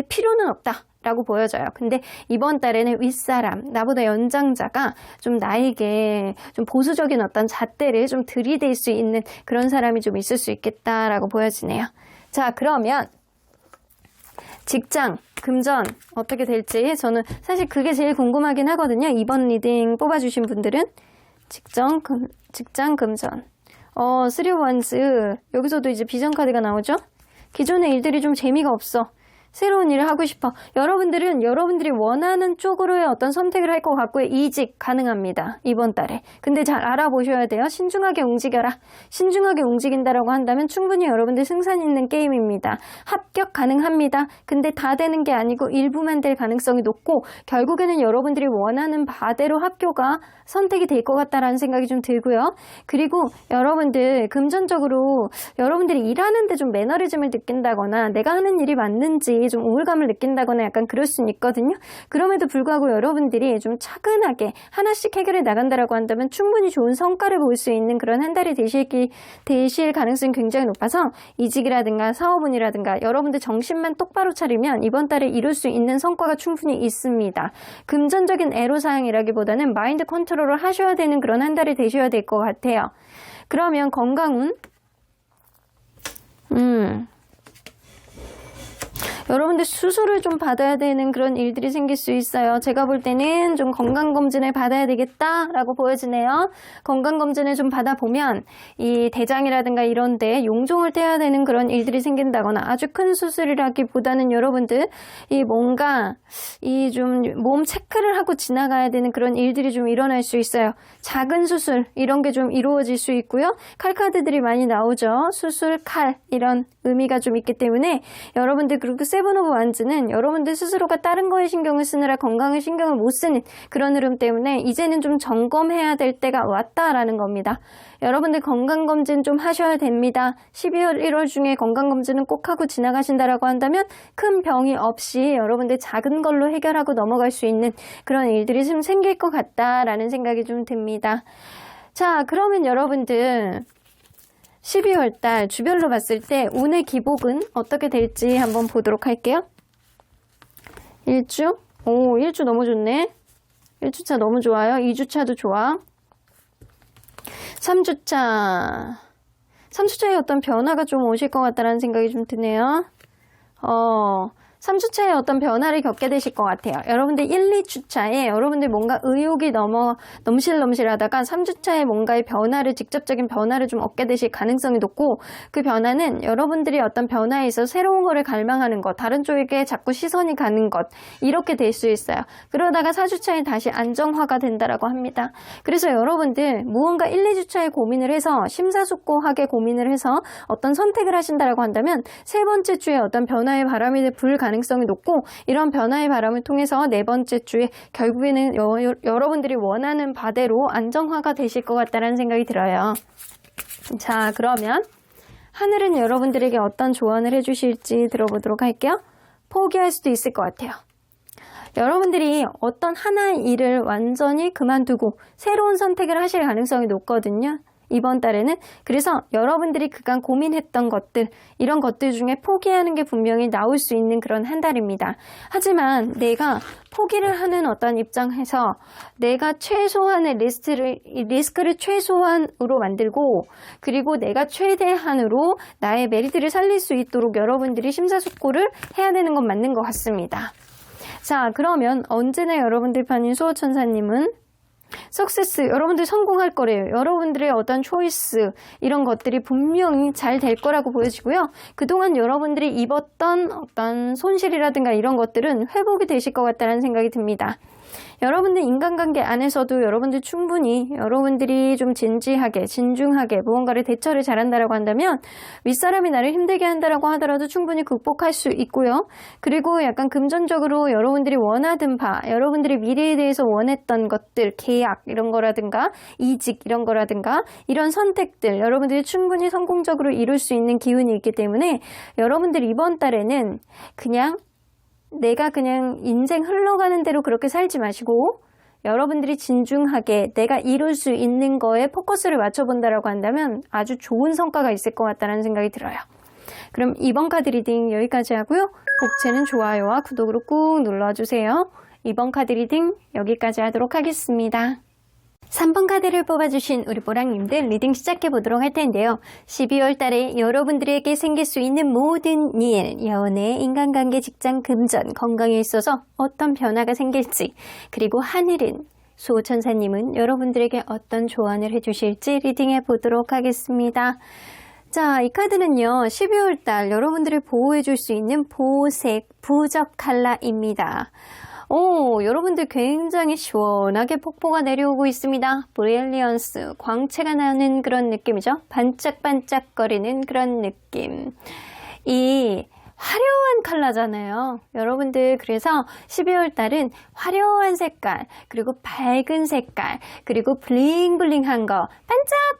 필요는 없다. 라고 보여져요. 근데 이번 달에는 윗사람, 나보다 연장자가 좀 나에게 좀 보수적인 어떤 잣대를 좀 들이댈 수 있는 그런 사람이 좀 있을 수 있겠다라고 보여지네요. 자, 그러면 직장, 금전 어떻게 될지 저는 사실 그게 제일 궁금하긴 하거든요. 이번 리딩 뽑아주신 분들은 직장, 금전. 쓰리 원스 여기서도 이제 비전 카드가 나오죠. 기존의 일들이 좀 재미가 없어. 새로운 일을 하고 싶어. 여러분들은 여러분들이 원하는 쪽으로의 어떤 선택을 할 것 같고요. 이직 가능합니다. 이번 달에. 근데 잘 알아보셔야 돼요. 신중하게 움직여라. 신중하게 움직인다라고 한다면 충분히 여러분들 승산 있는 게임입니다. 합격 가능합니다. 근데 다 되는 게 아니고 일부만 될 가능성이 높고 결국에는 여러분들이 원하는 바대로 학교가 선택이 될 것 같다라는 생각이 좀 들고요. 그리고 여러분들 금전적으로 여러분들이 일하는데 좀 매너리즘을 느낀다거나 내가 하는 일이 맞는지 좀 우울감을 느낀다거나 약간 그럴 수는 있거든요. 그럼에도 불구하고 여러분들이 좀 차근하게 하나씩 해결해 나간다라고 한다면 충분히 좋은 성과를 볼 수 있는 그런 한 달이 되실 가능성이 굉장히 높아서 이직이라든가 사업운이라든가 여러분들 정신만 똑바로 차리면 이번 달에 이룰 수 있는 성과가 충분히 있습니다. 금전적인 애로사항이라기보다는 마인드 컨트롤을 하셔야 되는 그런 한 달이 되셔야 될 것 같아요. 그러면 건강운 여러분들 수술을 좀 받아야 되는 그런 일들이 생길 수 있어요. 제가 볼 때는 좀 건강검진을 받아야 되겠다라고 보여지네요. 건강검진을 좀 받아보면 이 대장이라든가 이런 데 용종을 떼야 되는 그런 일들이 생긴다거나 아주 큰 수술이라기보다는 여러분들 이 뭔가 이 좀 몸 체크를 하고 지나가야 되는 그런 일들이 좀 일어날 수 있어요. 작은 수술 이런 게 좀 이루어질 수 있고요. 칼카드들이 많이 나오죠. 수술, 칼 이런 의미가 좀 있기 때문에 여러분들 그리고 세븐 오브 완즈는 여러분들 스스로가 다른 거에 신경을 쓰느라 건강에 신경을 못 쓰는 그런 흐름 때문에 이제는 좀 점검해야 될 때가 왔다라는 겁니다. 여러분들 건강검진 좀 하셔야 됩니다. 12월, 1월 중에 건강검진은 꼭 하고 지나가신다라고 한다면 큰 병이 없이 여러분들 작은 걸로 해결하고 넘어갈 수 있는 그런 일들이 좀 생길 것 같다라는 생각이 좀 듭니다. 자, 그러면 여러분들 12월 달 주별로 봤을 때 운의 기복은 어떻게 될지 한번 보도록 할게요. 1주? 오, 1주 너무 좋네. 1주차 너무 좋아요. 2주차도 좋아. 3주차. 3주차에 어떤 변화가 좀 오실 것 같다는 생각이 좀 드네요. 3주차에 어떤 변화를 겪게 되실 것 같아요. 여러분들 1, 2주차에 여러분들 뭔가 의욕이 넘실넘실하다가 3주차에 뭔가의 변화를, 직접적인 변화를 좀 얻게 되실 가능성이 높고, 그 변화는 여러분들이 어떤 변화에 있어서 새로운 거를 갈망하는 것, 다른 쪽에게 자꾸 시선이 가는 것, 이렇게 될 수 있어요. 그러다가 4주차에 다시 안정화가 된다라고 합니다. 그래서 여러분들 무언가 1, 2주차에 고민을 해서 심사숙고하게 고민을 해서 어떤 선택을 하신다라고 한다면 세 번째 주에 어떤 변화의 바람이 불 가능성이 높고, 이런 변화의 바람을 통해서 네 번째 주에 결국에는 여러분들이 원하는 바대로 안정화가 되실 것 같다는 생각이 들어요. 자, 그러면 하늘은 여러분들에게 어떤 조언을 해주실지 들어보도록 할게요. 포기할 수도 있을 것 같아요. 여러분들이 어떤 하나의 일을 완전히 그만두고 새로운 선택을 하실 가능성이 높거든요. 이번 달에는. 그래서 여러분들이 그간 고민했던 것들, 이런 것들 중에 포기하는 게 분명히 나올 수 있는 그런 한 달입니다. 하지만 내가 포기를 하는 어떤 입장에서 내가 최소한의 리스크를 최소한으로 만들고, 그리고 내가 최대한으로 나의 메리트를 살릴 수 있도록 여러분들이 심사숙고를 해야 되는 건 맞는 것 같습니다. 자, 그러면 언제나 여러분들 편인 수호천사님은 석세스, 여러분들 성공할 거래요. 여러분들의 어떤 초이스, 이런 것들이 분명히 잘 될 거라고 보여지고요. 그동안 여러분들이 입었던 어떤 손실이라든가 이런 것들은 회복이 되실 것 같다는 생각이 듭니다. 여러분들 인간관계 안에서도 여러분들 충분히 여러분들이 좀 진지하게, 진중하게 무언가를 대처를 잘한다라고 한다면 윗사람이 나를 힘들게 한다라고 하더라도 충분히 극복할 수 있고요. 그리고 약간 금전적으로 여러분들이 원하던 바, 여러분들이 미래에 대해서 원했던 것들, 계약 이런 거라든가 이직 이런 거라든가 이런 선택들, 여러분들이 충분히 성공적으로 이룰 수 있는 기운이 있기 때문에 여러분들 이번 달에는 내가 그냥 인생 흘러가는 대로 그렇게 살지 마시고 여러분들이 진중하게 내가 이룰 수 있는 거에 포커스를 맞춰본다라고 한다면 아주 좋은 성과가 있을 것 같다는 생각이 들어요. 그럼 이번 카드 리딩 여기까지 하고요. 복채는 좋아요와 구독으로 꾹 눌러주세요. 이번 카드 리딩 여기까지 하도록 하겠습니다. 3번 카드를 뽑아주신 우리 보랑님들 리딩 시작해보도록 할 텐데요. 12월 달에 여러분들에게 생길 수 있는 모든 일, 연애, 인간관계, 직장, 금전, 건강에 있어서 어떤 변화가 생길지, 그리고 하늘은, 수호천사님은 여러분들에게 어떤 조언을 해주실지 리딩해보도록 하겠습니다. 자, 이 카드는요, 12월 달 여러분들을 보호해줄 수 있는 보호색, 부적 컬러입니다. 여러분들 굉장히 시원하게 폭포가 내려오고 있습니다. 브릴리언스, 광채가 나는 그런 느낌이죠. 반짝반짝거리는 그런 느낌. 이 화려한 컬러잖아요. 여러분들 그래서 12월 달은 화려한 색깔, 그리고 밝은 색깔, 그리고 블링블링한 거,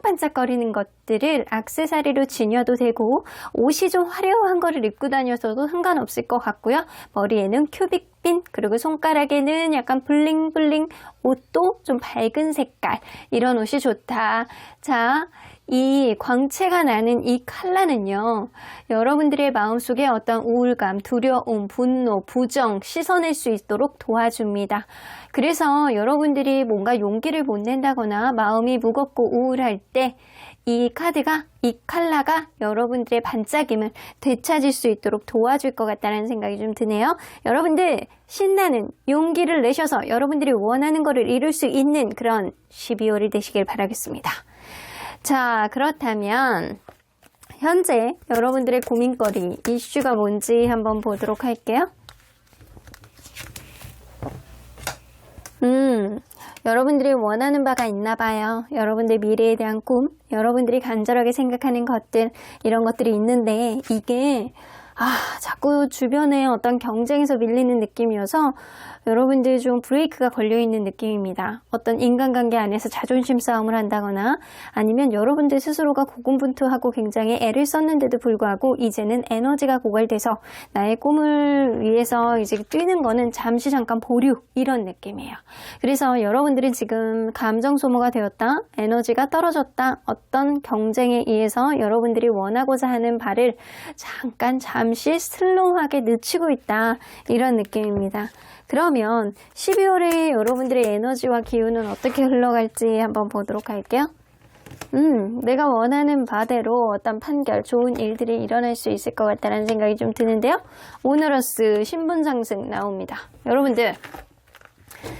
반짝반짝거리는 것들을 액세서리로 지녀도 되고, 옷이 좀 화려한 거를 입고 다녀서도 상관없을 것 같고요. 머리에는 큐빅핀, 그리고 손가락에는 약간 블링블링, 옷도 좀 밝은 색깔, 이런 옷이 좋다. 자, 이 광채가 나는 이 컬러는요, 여러분들의 마음속에 어떤 우울감, 두려움, 분노, 부정 씻어낼 수 있도록 도와줍니다. 그래서 여러분들이 뭔가 용기를 못 낸다거나 마음이 무겁고 우울할 때 이 카드가, 이 컬러가 여러분들의 반짝임을 되찾을 수 있도록 도와줄 것 같다는 생각이 좀 드네요. 여러분들 신나는 용기를 내셔서 여러분들이 원하는 것을 이룰 수 있는 그런 12월이 되시길 바라겠습니다. 자, 그렇다면 현재 여러분들의 고민거리, 이슈가 뭔지 한번 보도록 할게요. 여러분들이 원하는 바가 있나 봐요. 여러분들 미래에 대한 꿈, 여러분들이 간절하게 생각하는 것들, 이런 것들이 있는데 이게 자꾸 주변에 어떤 경쟁에서 밀리는 느낌이어서 여러분들 좀 브레이크가 걸려있는 느낌입니다. 어떤 인간관계 안에서 자존심 싸움을 한다거나 아니면 여러분들 스스로가 고군분투하고 굉장히 애를 썼는데도 불구하고 이제는 에너지가 고갈돼서 나의 꿈을 위해서 이제 뛰는 거는 잠시 잠깐 보류 이런 느낌이에요. 그래서 여러분들은 지금 감정 소모가 되었다, 에너지가 떨어졌다, 어떤 경쟁에 의해서 여러분들이 원하고자 하는 바를 잠시 슬로우하게 늦추고 있다 이런 느낌입니다. 그러면 12월에 여러분들의 에너지와 기운은 어떻게 흘러갈지 한번 보도록 할게요. 내가 원하는 바대로 어떤 판결, 좋은 일들이 일어날 수 있을 것 같다는 생각이 좀 드는데요. 오너러스 신분 상승 나옵니다. 여러분들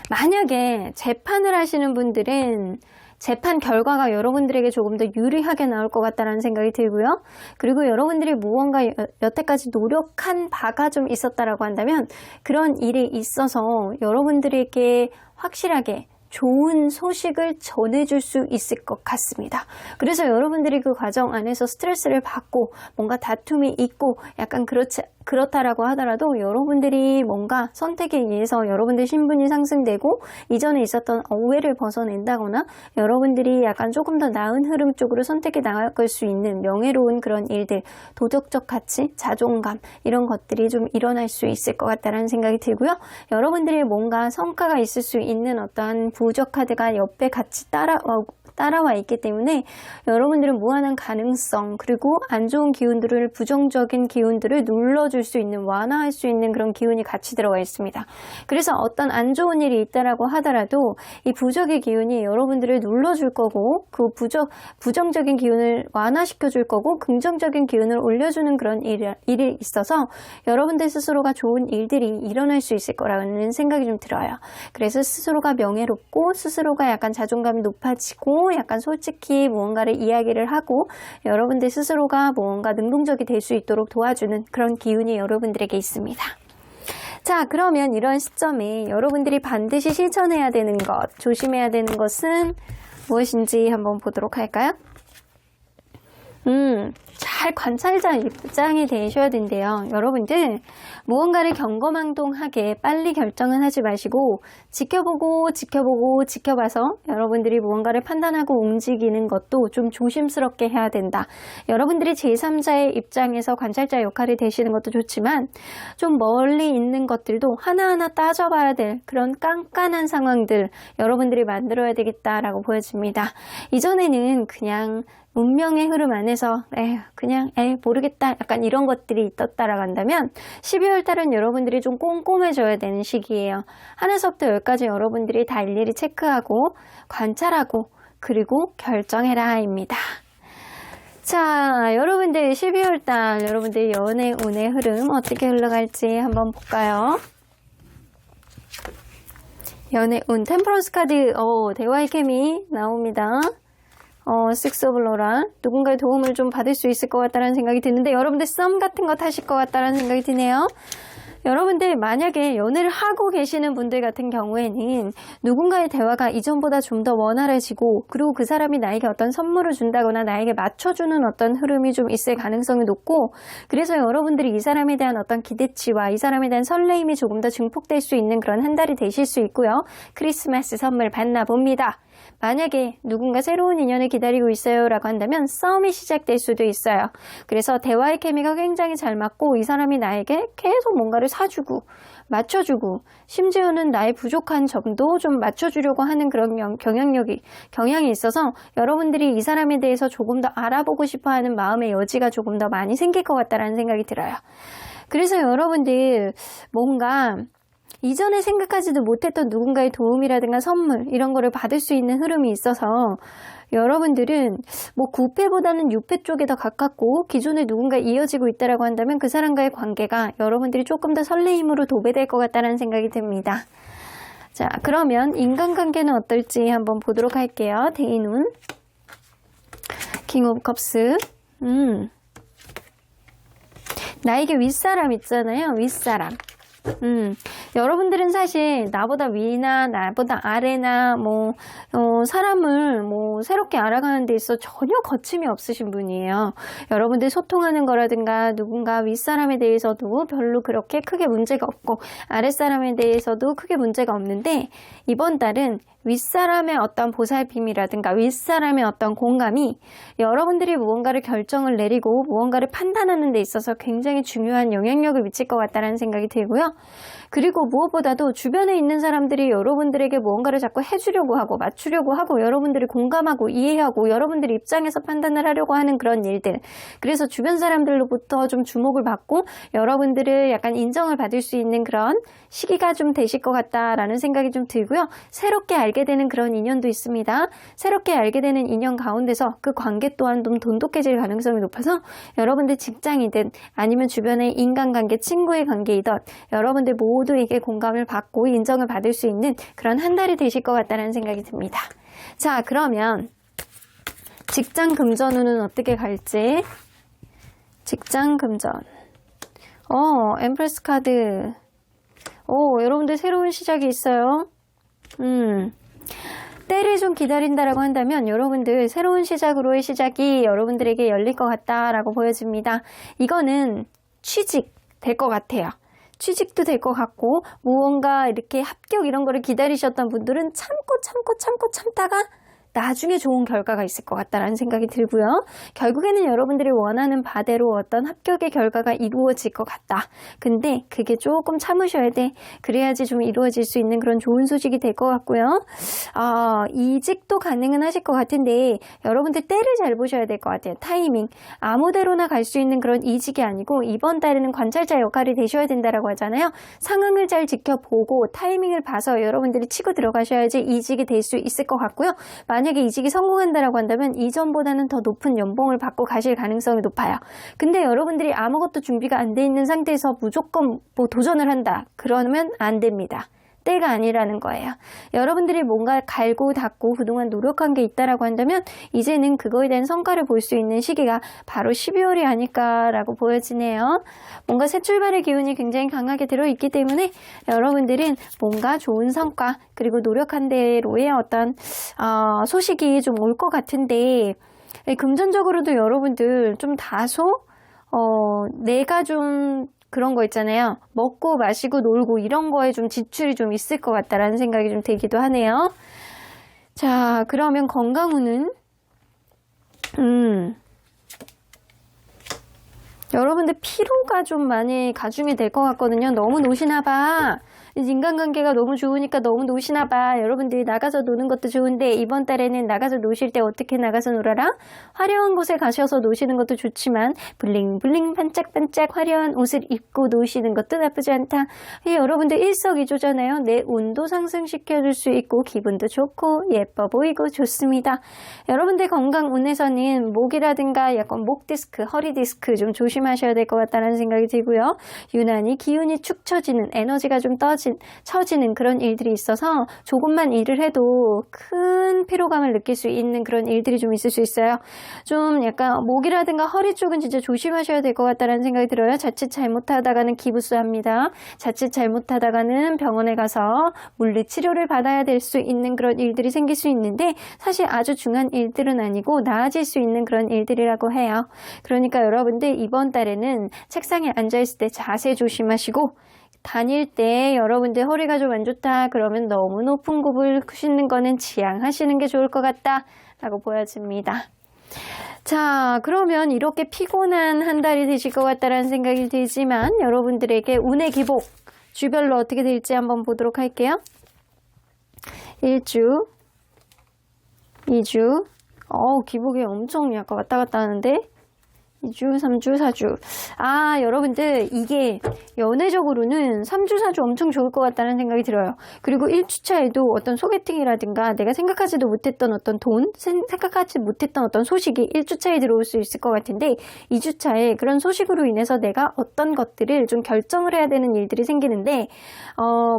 만약에 재판을 하시는 분들은 재판 결과가 여러분들에게 조금 더 유리하게 나올 것 같다는 생각이 들고요. 그리고 여러분들이 무언가 여태까지 노력한 바가 좀 있었다라고 한다면 그런 일이 있어서 여러분들에게 확실하게 좋은 소식을 전해줄 수 있을 것 같습니다. 그래서 여러분들이 그 과정 안에서 스트레스를 받고 뭔가 다툼이 있고 약간 그렇다라고 하더라도 여러분들이 뭔가 선택에 의해서 여러분들 신분이 상승되고 이전에 있었던 오해를 벗어낸다거나 여러분들이 약간 조금 더 나은 흐름 쪽으로 선택해 나갈 수 있는 명예로운 그런 일들, 도덕적 가치, 자존감 이런 것들이 좀 일어날 수 있을 것 같다는 생각이 들고요. 여러분들이 뭔가 성과가 있을 수 있는 어떠한 부적 카드가 옆에 같이 따라와 있기 때문에 여러분들은 무한한 가능성 그리고 안 좋은 기운들을 부정적인 기운들을 눌러줄 수 있는 완화할 수 있는 그런 기운이 같이 들어가 있습니다. 그래서 어떤 안 좋은 일이 있다라고 하더라도 이 부적의 기운이 여러분들을 눌러줄 거고 그 부정적인 기운을 완화시켜 줄 거고 긍정적인 기운을 올려주는 그런 일이 있어서 여러분들 스스로가 좋은 일들이 일어날 수 있을 거라는 생각이 좀 들어요. 그래서 스스로가 명예롭고 스스로가 약간 자존감이 높아지고 약간 솔직히 무언가를 이야기를 하고 여러분들 스스로가 무언가 능동적이 될 수 있도록 도와주는 그런 기운이 여러분들에게 있습니다. 자, 그러면 이런 시점에 여러분들이 반드시 실천해야 되는 것, 조심해야 되는 것은 무엇인지 한번 보도록 할까요? 잘 관찰자 입장이 되셔야 된대요. 여러분들 무언가를 경거망동하게 빨리 결정은 하지 마시고 지켜봐서 여러분들이 무언가를 판단하고 움직이는 것도 좀 조심스럽게 해야 된다. 여러분들이 제3자의 입장에서 관찰자 역할이 되시는 것도 좋지만 좀 멀리 있는 것들도 하나하나 따져봐야 될 그런 깐깐한 상황들 여러분들이 만들어야 되겠다라고 보여집니다. 이전에는 그냥 운명의 흐름 안에서 그냥 모르겠다 약간 이런 것들이 있었다라고 한다면 12월 달은 여러분들이 좀 꼼꼼해져야 되는 시기예요. 하나서부터 10까지 여러분들이 다 일일이 체크하고 관찰하고 그리고 결정해라 입니다. 자, 여러분들 12월 달 여러분들 연애 운의 흐름 어떻게 흘러갈지 한번 볼까요? 연애 운 템퍼런스 카드 대화의 케미 나옵니다. 식스 오브 로라 누군가의 도움을 좀 받을 수 있을 것 같다는 생각이 드는데 여러분들 썸 같은 거 타실 것 같다는 생각이 드네요. 여러분들 만약에 연애를 하고 계시는 분들 같은 경우에는 누군가의 대화가 이전보다 좀 더 원활해지고 그리고 그 사람이 나에게 어떤 선물을 준다거나 나에게 맞춰주는 어떤 흐름이 좀 있을 가능성이 높고 그래서 여러분들이 이 사람에 대한 어떤 기대치와 이 사람에 대한 설레임이 조금 더 증폭될 수 있는 그런 한 달이 되실 수 있고요. 크리스마스 선물 받나 봅니다. 만약에 누군가 새로운 인연을 기다리고 있어요 라고 한다면 싸움이 시작될 수도 있어요. 그래서 대화의 케미가 굉장히 잘 맞고 이 사람이 나에게 계속 뭔가를 사주고 맞춰주고 심지어는 나의 부족한 점도 좀 맞춰주려고 하는 그런 경향이 있어서 여러분들이 이 사람에 대해서 조금 더 알아보고 싶어하는 마음의 여지가 조금 더 많이 생길 것 같다는 생각이 들어요. 그래서 여러분들 뭔가 이전에 생각하지도 못했던 누군가의 도움이라든가 선물 이런 거를 받을 수 있는 흐름이 있어서 여러분들은 뭐 9패보다는 6패 쪽에 더 가깝고 기존에 누군가 이어지고 있다라고 한다면 그 사람과의 관계가 여러분들이 조금 더 설레임으로 도배될 것 같다는 생각이 듭니다. 자, 그러면 인간관계는 어떨지 한번 보도록 할게요. 대인운 킹 오브 컵스 나에게 윗사람 있잖아요. 윗사람 여러분들은 사실 나보다 위나 나보다 아래나 사람을 새롭게 알아가는 데 있어 전혀 거침이 없으신 분이에요. 여러분들 소통하는 거라든가 누군가 윗사람에 대해서도 별로 그렇게 크게 문제가 없고 아랫사람에 대해서도 크게 문제가 없는데 이번 달은 윗사람의 어떤 보살핌이라든가 윗사람의 어떤 공감이 여러분들이 무언가를 결정을 내리고 무언가를 판단하는 데 있어서 굉장히 중요한 영향력을 미칠 것 같다는 생각이 들고요. 그리고 무엇보다도 주변에 있는 사람들이 여러분들에게 무언가를 자꾸 해주려고 하고 맞추려고 하고 여러분들이 공감하고 이해하고 여러분들 입장에서 판단을 하려고 하는 그런 일들, 그래서 주변 사람들로부터 좀 주목을 받고 여러분들을 약간 인정을 받을 수 있는 그런 시기가 좀 되실 것 같다라는 생각이 좀 들고요. 새롭게 알게 되는 그런 인연도 있습니다. 새롭게 알게 되는 인연 가운데서 그 관계 또한 좀 돈독해질 가능성이 높아서 여러분들 직장이든 아니면 주변의 인간관계, 친구의 관계이든 여러분들 모두에게 공감을 받고 인정을 받을 수 있는 그런 한 달이 되실 것 같다는 생각이 듭니다. 자, 그러면 직장 금전운은 어떻게 갈지. 직장 금전. 엠프레스 카드. 여러분들 새로운 시작이 있어요. 때를 좀 기다린다라고 한다면 여러분들 새로운 시작으로의 시작이 여러분들에게 열릴 것 같다라고 보여집니다. 이거는 취직 될 것 같아요. 취직도 될 것 같고 무언가 이렇게 합격 이런 거를 기다리셨던 분들은 참다가 나중에 좋은 결과가 있을 것 같다라는 생각이 들고요. 결국에는 여러분들이 원하는 바대로 어떤 합격의 결과가 이루어질 것 같다. 근데 그게 조금 참으셔야 돼. 그래야지 좀 이루어질 수 있는 그런 좋은 소식이 될 것 같고요. 이직도 가능은 하실 것 같은데 여러분들 때를 잘 보셔야 될 것 같아요. 타이밍. 아무데로나 갈 수 있는 그런 이직이 아니고 이번 달에는 관찰자 역할이 되셔야 된다라고 하잖아요. 상황을 잘 지켜보고 타이밍을 봐서 여러분들이 치고 들어가셔야지 이직이 될 수 있을 것 같고요. 만약에 이직이 성공한다라고 한다면 이전보다는 더 높은 연봉을 받고 가실 가능성이 높아요. 근데 여러분들이 아무것도 준비가 안 돼 있는 상태에서 무조건 도전을 한다. 그러면 안 됩니다. 때가 아니라는 거예요. 여러분들이 뭔가 갈고 닦고 그동안 노력한 게 있다라고 한다면 이제는 그거에 대한 성과를 볼 수 있는 시기가 바로 12월이 아닐까라고 보여지네요. 뭔가 새 출발의 기운이 굉장히 강하게 들어있기 때문에 여러분들은 뭔가 좋은 성과 그리고 노력한 대로의 어떤 소식이 좀 올 것 같은데 금전적으로도 여러분들 좀 다소 내가 좀 그런 거 있잖아요. 먹고 마시고 놀고 이런 거에 좀 지출이 좀 있을 것 같다라는 생각이 좀 들기도 하네요. 자, 그러면 건강운은 여러분들 피로가 좀 많이 가중이 될 것 같거든요. 너무 노시나 봐. 인간관계가 너무 좋으니까 너무 노시나 봐. 여러분들이 나가서 노는 것도 좋은데 이번 달에는 나가서 노실 때 어떻게 나가서 놀아라? 화려한 곳에 가셔서 노시는 것도 좋지만 블링블링 반짝반짝 화려한 옷을 입고 노시는 것도 나쁘지 않다. 여러분들 일석이조잖아요. 내 운도 상승시켜줄 수 있고 기분도 좋고 예뻐 보이고 좋습니다. 여러분들 건강운에서는 목이라든가 약간 목 디스크, 허리 디스크 좀 조심하셔야 될 것 같다는 생각이 들고요. 유난히 기운이 축 처지는 에너지가 좀 처지는 그런 일들이 있어서 조금만 일을 해도 큰 피로감을 느낄 수 있는 그런 일들이 좀 있을 수 있어요. 좀 약간 목이라든가 허리 쪽은 진짜 조심하셔야 될 것 같다는 생각이 들어요. 자칫 잘못하다가는 기부스합니다. 자칫 잘못하다가는 병원에 가서 물리치료를 받아야 될 수 있는 그런 일들이 생길 수 있는데 사실 아주 중요한 일들은 아니고 나아질 수 있는 그런 일들이라고 해요. 그러니까 여러분들 이번 달에는 책상에 앉아있을 때 자세 조심하시고 다닐 때 여러분들 허리가 좀 안 좋다 그러면 너무 높은 굽을 신는 거는 지양하시는 게 좋을 것 같다 라고 보여집니다. 자, 그러면 이렇게 피곤한 한 달이 되실 것 같다라는 생각이 들지만 여러분들에게 운의 기복 주별로 어떻게 될지 한번 보도록 할게요. 1주 2주 기복이 엄청 약간 왔다 갔다 하는데 2주, 3주, 4주. 여러분들 이게 연애적으로는 3주, 4주 엄청 좋을 것 같다는 생각이 들어요. 그리고 1주차에도 어떤 소개팅이라든가 내가 생각하지도 못했던 어떤 돈, 생각하지 못했던 어떤 소식이 1주차에 들어올 수 있을 것 같은데 2주차에 그런 소식으로 인해서 내가 어떤 것들을 좀 결정을 해야 되는 일들이 생기는데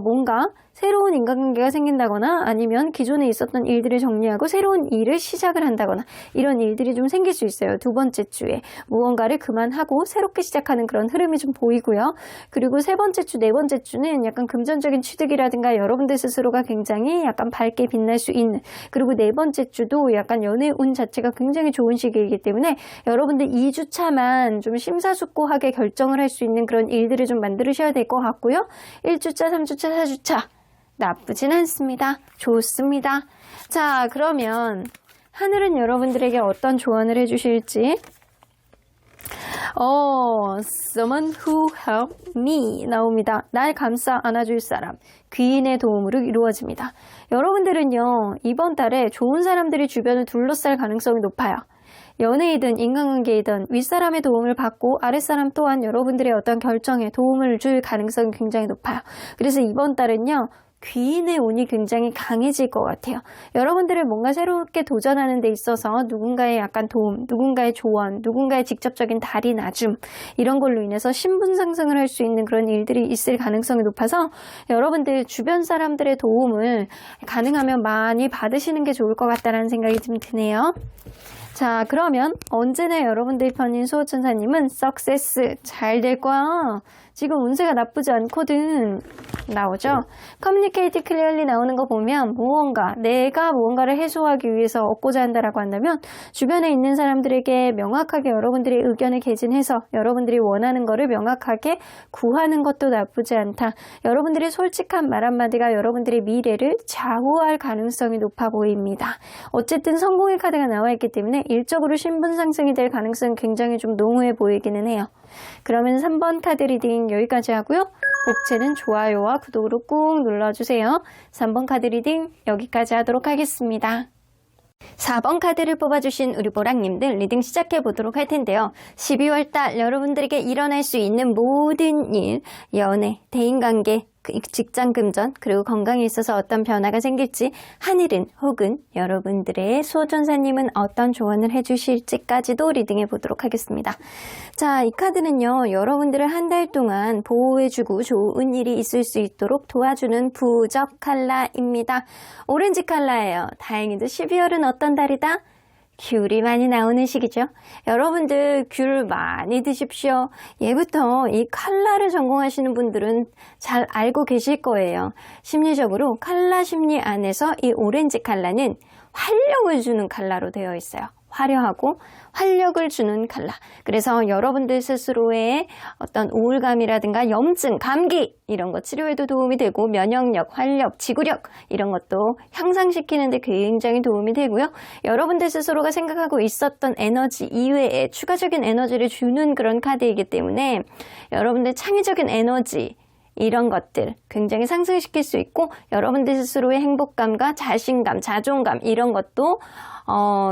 뭔가 새로운 인간관계가 생긴다거나 아니면 기존에 있었던 일들을 정리하고 새로운 일을 시작을 한다거나 이런 일들이 좀 생길 수 있어요. 두 번째 주에 무언가를 그만하고 새롭게 시작하는 그런 흐름이 좀 보이고요. 그리고 세 번째 주, 네 번째 주는 약간 금전적인 취득이라든가 여러분들 스스로가 굉장히 약간 밝게 빛날 수 있는, 그리고 네 번째 주도 약간 연애 운 자체가 굉장히 좋은 시기이기 때문에 여러분들 2주차만 좀 심사숙고하게 결정을 할 수 있는 그런 일들을 좀 만들으셔야 될 것 같고요. 1주차, 3주차, 4주차 나쁘진 않습니다. 좋습니다. 자, 그러면 하늘은 여러분들에게 어떤 조언을 해주실지. Someone who helped me 나옵니다. 날 감싸 안아줄 사람, 귀인의 도움으로 이루어집니다. 여러분들은요, 이번 달에 좋은 사람들이 주변을 둘러쌀 가능성이 높아요. 연애이든 인간관계이든 윗사람의 도움을 받고 아랫사람 또한 여러분들의 어떤 결정에 도움을 줄 가능성이 굉장히 높아요. 그래서 이번 달은요, 귀인의 운이 굉장히 강해질 것 같아요. 여러분들은 뭔가 새롭게 도전하는 데 있어서 누군가의 약간 도움, 누군가의 조언, 누군가의 직접적인 달인 나줌 이런 걸로 인해서 신분 상승을 할 수 있는 그런 일들이 있을 가능성이 높아서 여러분들 주변 사람들의 도움을 가능하면 많이 받으시는 게 좋을 것 같다는 생각이 좀 드네요. 자, 그러면 언제나 여러분들 편인 수호천사님은 석세스 잘 될 거야. 지금 운세가 나쁘지 않거든 나오죠. 커뮤니케이트 클리어리 나오는 거 보면 내가 무언가를 해소하기 위해서 얻고자 한다라고 한다면 주변에 있는 사람들에게 명확하게 여러분들의 의견을 개진해서 여러분들이 원하는 거를 명확하게 구하는 것도 나쁘지 않다. 여러분들의 솔직한 말 한마디가 여러분들의 미래를 좌우할 가능성이 높아 보입니다. 어쨌든 성공의 카드가 나와 있기 때문에 일적으로 신분 상승이 될 가능성이 굉장히 좀 농후해 보이기는 해요. 그러면 3번 카드 리딩 여기까지 하고요. 복채는 좋아요와 구독으로 꾹 눌러주세요. 3번 카드 리딩 여기까지 하도록 하겠습니다. 4번 카드를 뽑아주신 우리 보랑님들 리딩 시작해 보도록 할 텐데요. 12월달 여러분들에게 일어날 수 있는 모든 일, 연애, 대인관계, 직장 금전, 그리고 건강에 있어서 어떤 변화가 생길지 하늘은 혹은 여러분들의 수호천사님은 어떤 조언을 해주실지까지도 리딩해 보도록 하겠습니다. 자, 이 카드는요, 여러분들을 한 달 동안 보호해주고 좋은 일이 있을 수 있도록 도와주는 부적 컬러입니다. 오렌지 컬러예요. 다행히도 12월은 어떤 달이다? 귤이 많이 나오는 시기죠. 여러분들 귤 많이 드십시오. 예부터 이 칼라를 전공하시는 분들은 잘 알고 계실 거예요. 심리적으로 칼라 심리 안에서 이 오렌지 칼라는 활력을 주는 칼라로 되어 있어요. 화려하고 활력을 주는 칼라. 그래서 여러분들 스스로의 어떤 우울감이라든가 염증, 감기 이런 거 치료에도 도움이 되고 면역력, 활력, 지구력 이런 것도 향상시키는 데 굉장히 도움이 되고요. 여러분들 스스로가 생각하고 있었던 에너지 이외에 추가적인 에너지를 주는 그런 카드이기 때문에 여러분들 창의적인 에너지 이런 것들 굉장히 상승시킬 수 있고 여러분들 스스로의 행복감과 자신감, 자존감 이런 것도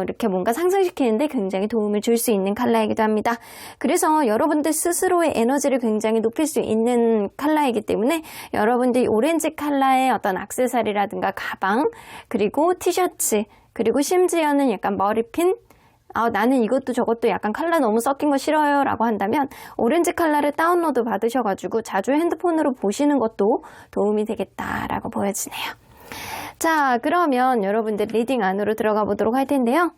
이렇게 뭔가 상승시키는데 굉장히 도움을 줄 수 있는 컬러이기도 합니다. 그래서 여러분들 스스로의 에너지를 굉장히 높일 수 있는 컬러이기 때문에 여러분들이 오렌지 컬러의 어떤 액세서리라든가 가방, 그리고 티셔츠, 그리고 심지어는 약간 머리핀, 나는 이것도 저것도 약간 컬러 너무 섞인 거 싫어요 라고 한다면 오렌지 컬러를 다운로드 받으셔가지고 자주 핸드폰으로 보시는 것도 도움이 되겠다라고 보여지네요. 자, 그러면 여러분들 리딩 안으로 들어가 보도록 할 텐데요.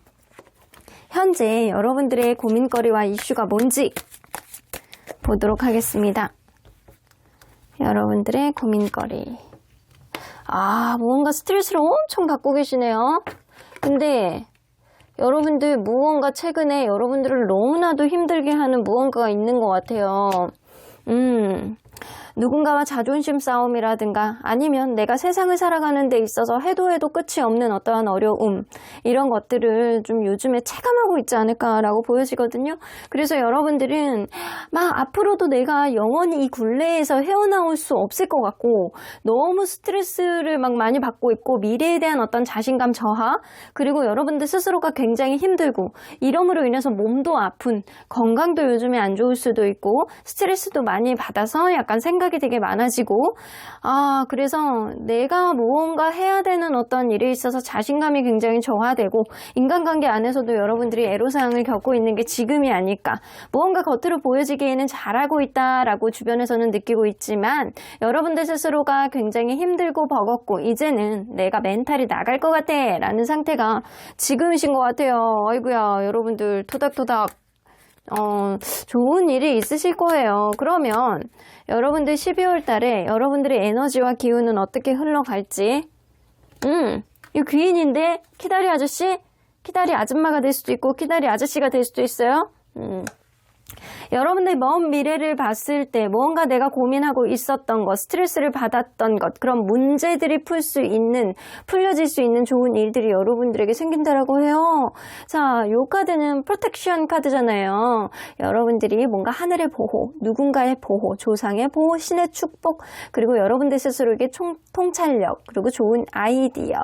현재 여러분들의 고민거리와 이슈가 뭔지 보도록 하겠습니다. 여러분들의 고민거리. 무언가 스트레스를 엄청 받고 계시네요. 근데 여러분들 무언가 최근에 여러분들을 너무나도 힘들게 하는 무언가가 있는 것 같아요. 누군가와 자존심 싸움이라든가 아니면 내가 세상을 살아가는 데 있어서 해도 끝이 없는 어떠한 어려움 이런 것들을 좀 요즘에 체감하고 있지 않을까라고 보여지거든요. 그래서 여러분들은 막 앞으로도 내가 영원히 이 굴레에서 헤어나올 수 없을 것 같고 너무 스트레스를 막 많이 받고 있고 미래에 대한 어떤 자신감 저하 그리고 여러분들 스스로가 굉장히 힘들고 이러므로 인해서 몸도 아픈 건강도 요즘에 안 좋을 수도 있고 스트레스도 많이 받아서 약간 생각이 생각이 되게 많아지고, 그래서 내가 무언가 해야 되는 어떤 일에 있어서 자신감이 굉장히 저하되고, 인간관계 안에서도 여러분들이 애로사항을 겪고 있는 게 지금이 아닐까. 무언가 겉으로 보여지기에는 잘하고 있다라고 주변에서는 느끼고 있지만, 여러분들 스스로가 굉장히 힘들고 버겁고, 이제는 내가 멘탈이 나갈 것 같아 라는 상태가 지금이신 것 같아요. 아이고야, 여러분들 토닥토닥 좋은 일이 있으실 거예요. 그러면 여러분들 12월 달에 여러분들의 에너지와 기운은 어떻게 흘러갈지, 이 귀인인데 키다리 아저씨? 키다리 아줌마가 될 수도 있고 키다리 아저씨가 될 수도 있어요. 여러분들 먼 미래를 봤을 때 무언가 내가 고민하고 있었던 것, 스트레스를 받았던 것, 그런 문제들이 풀려질 수 있는 좋은 일들이 여러분들에게 생긴다라고 해요. 자, 요 카드는 프로텍션 카드잖아요. 여러분들이 뭔가 하늘의 보호, 누군가의 보호, 조상의 보호, 신의 축복, 그리고 여러분들 스스로에게 통찰력, 그리고 좋은 아이디어,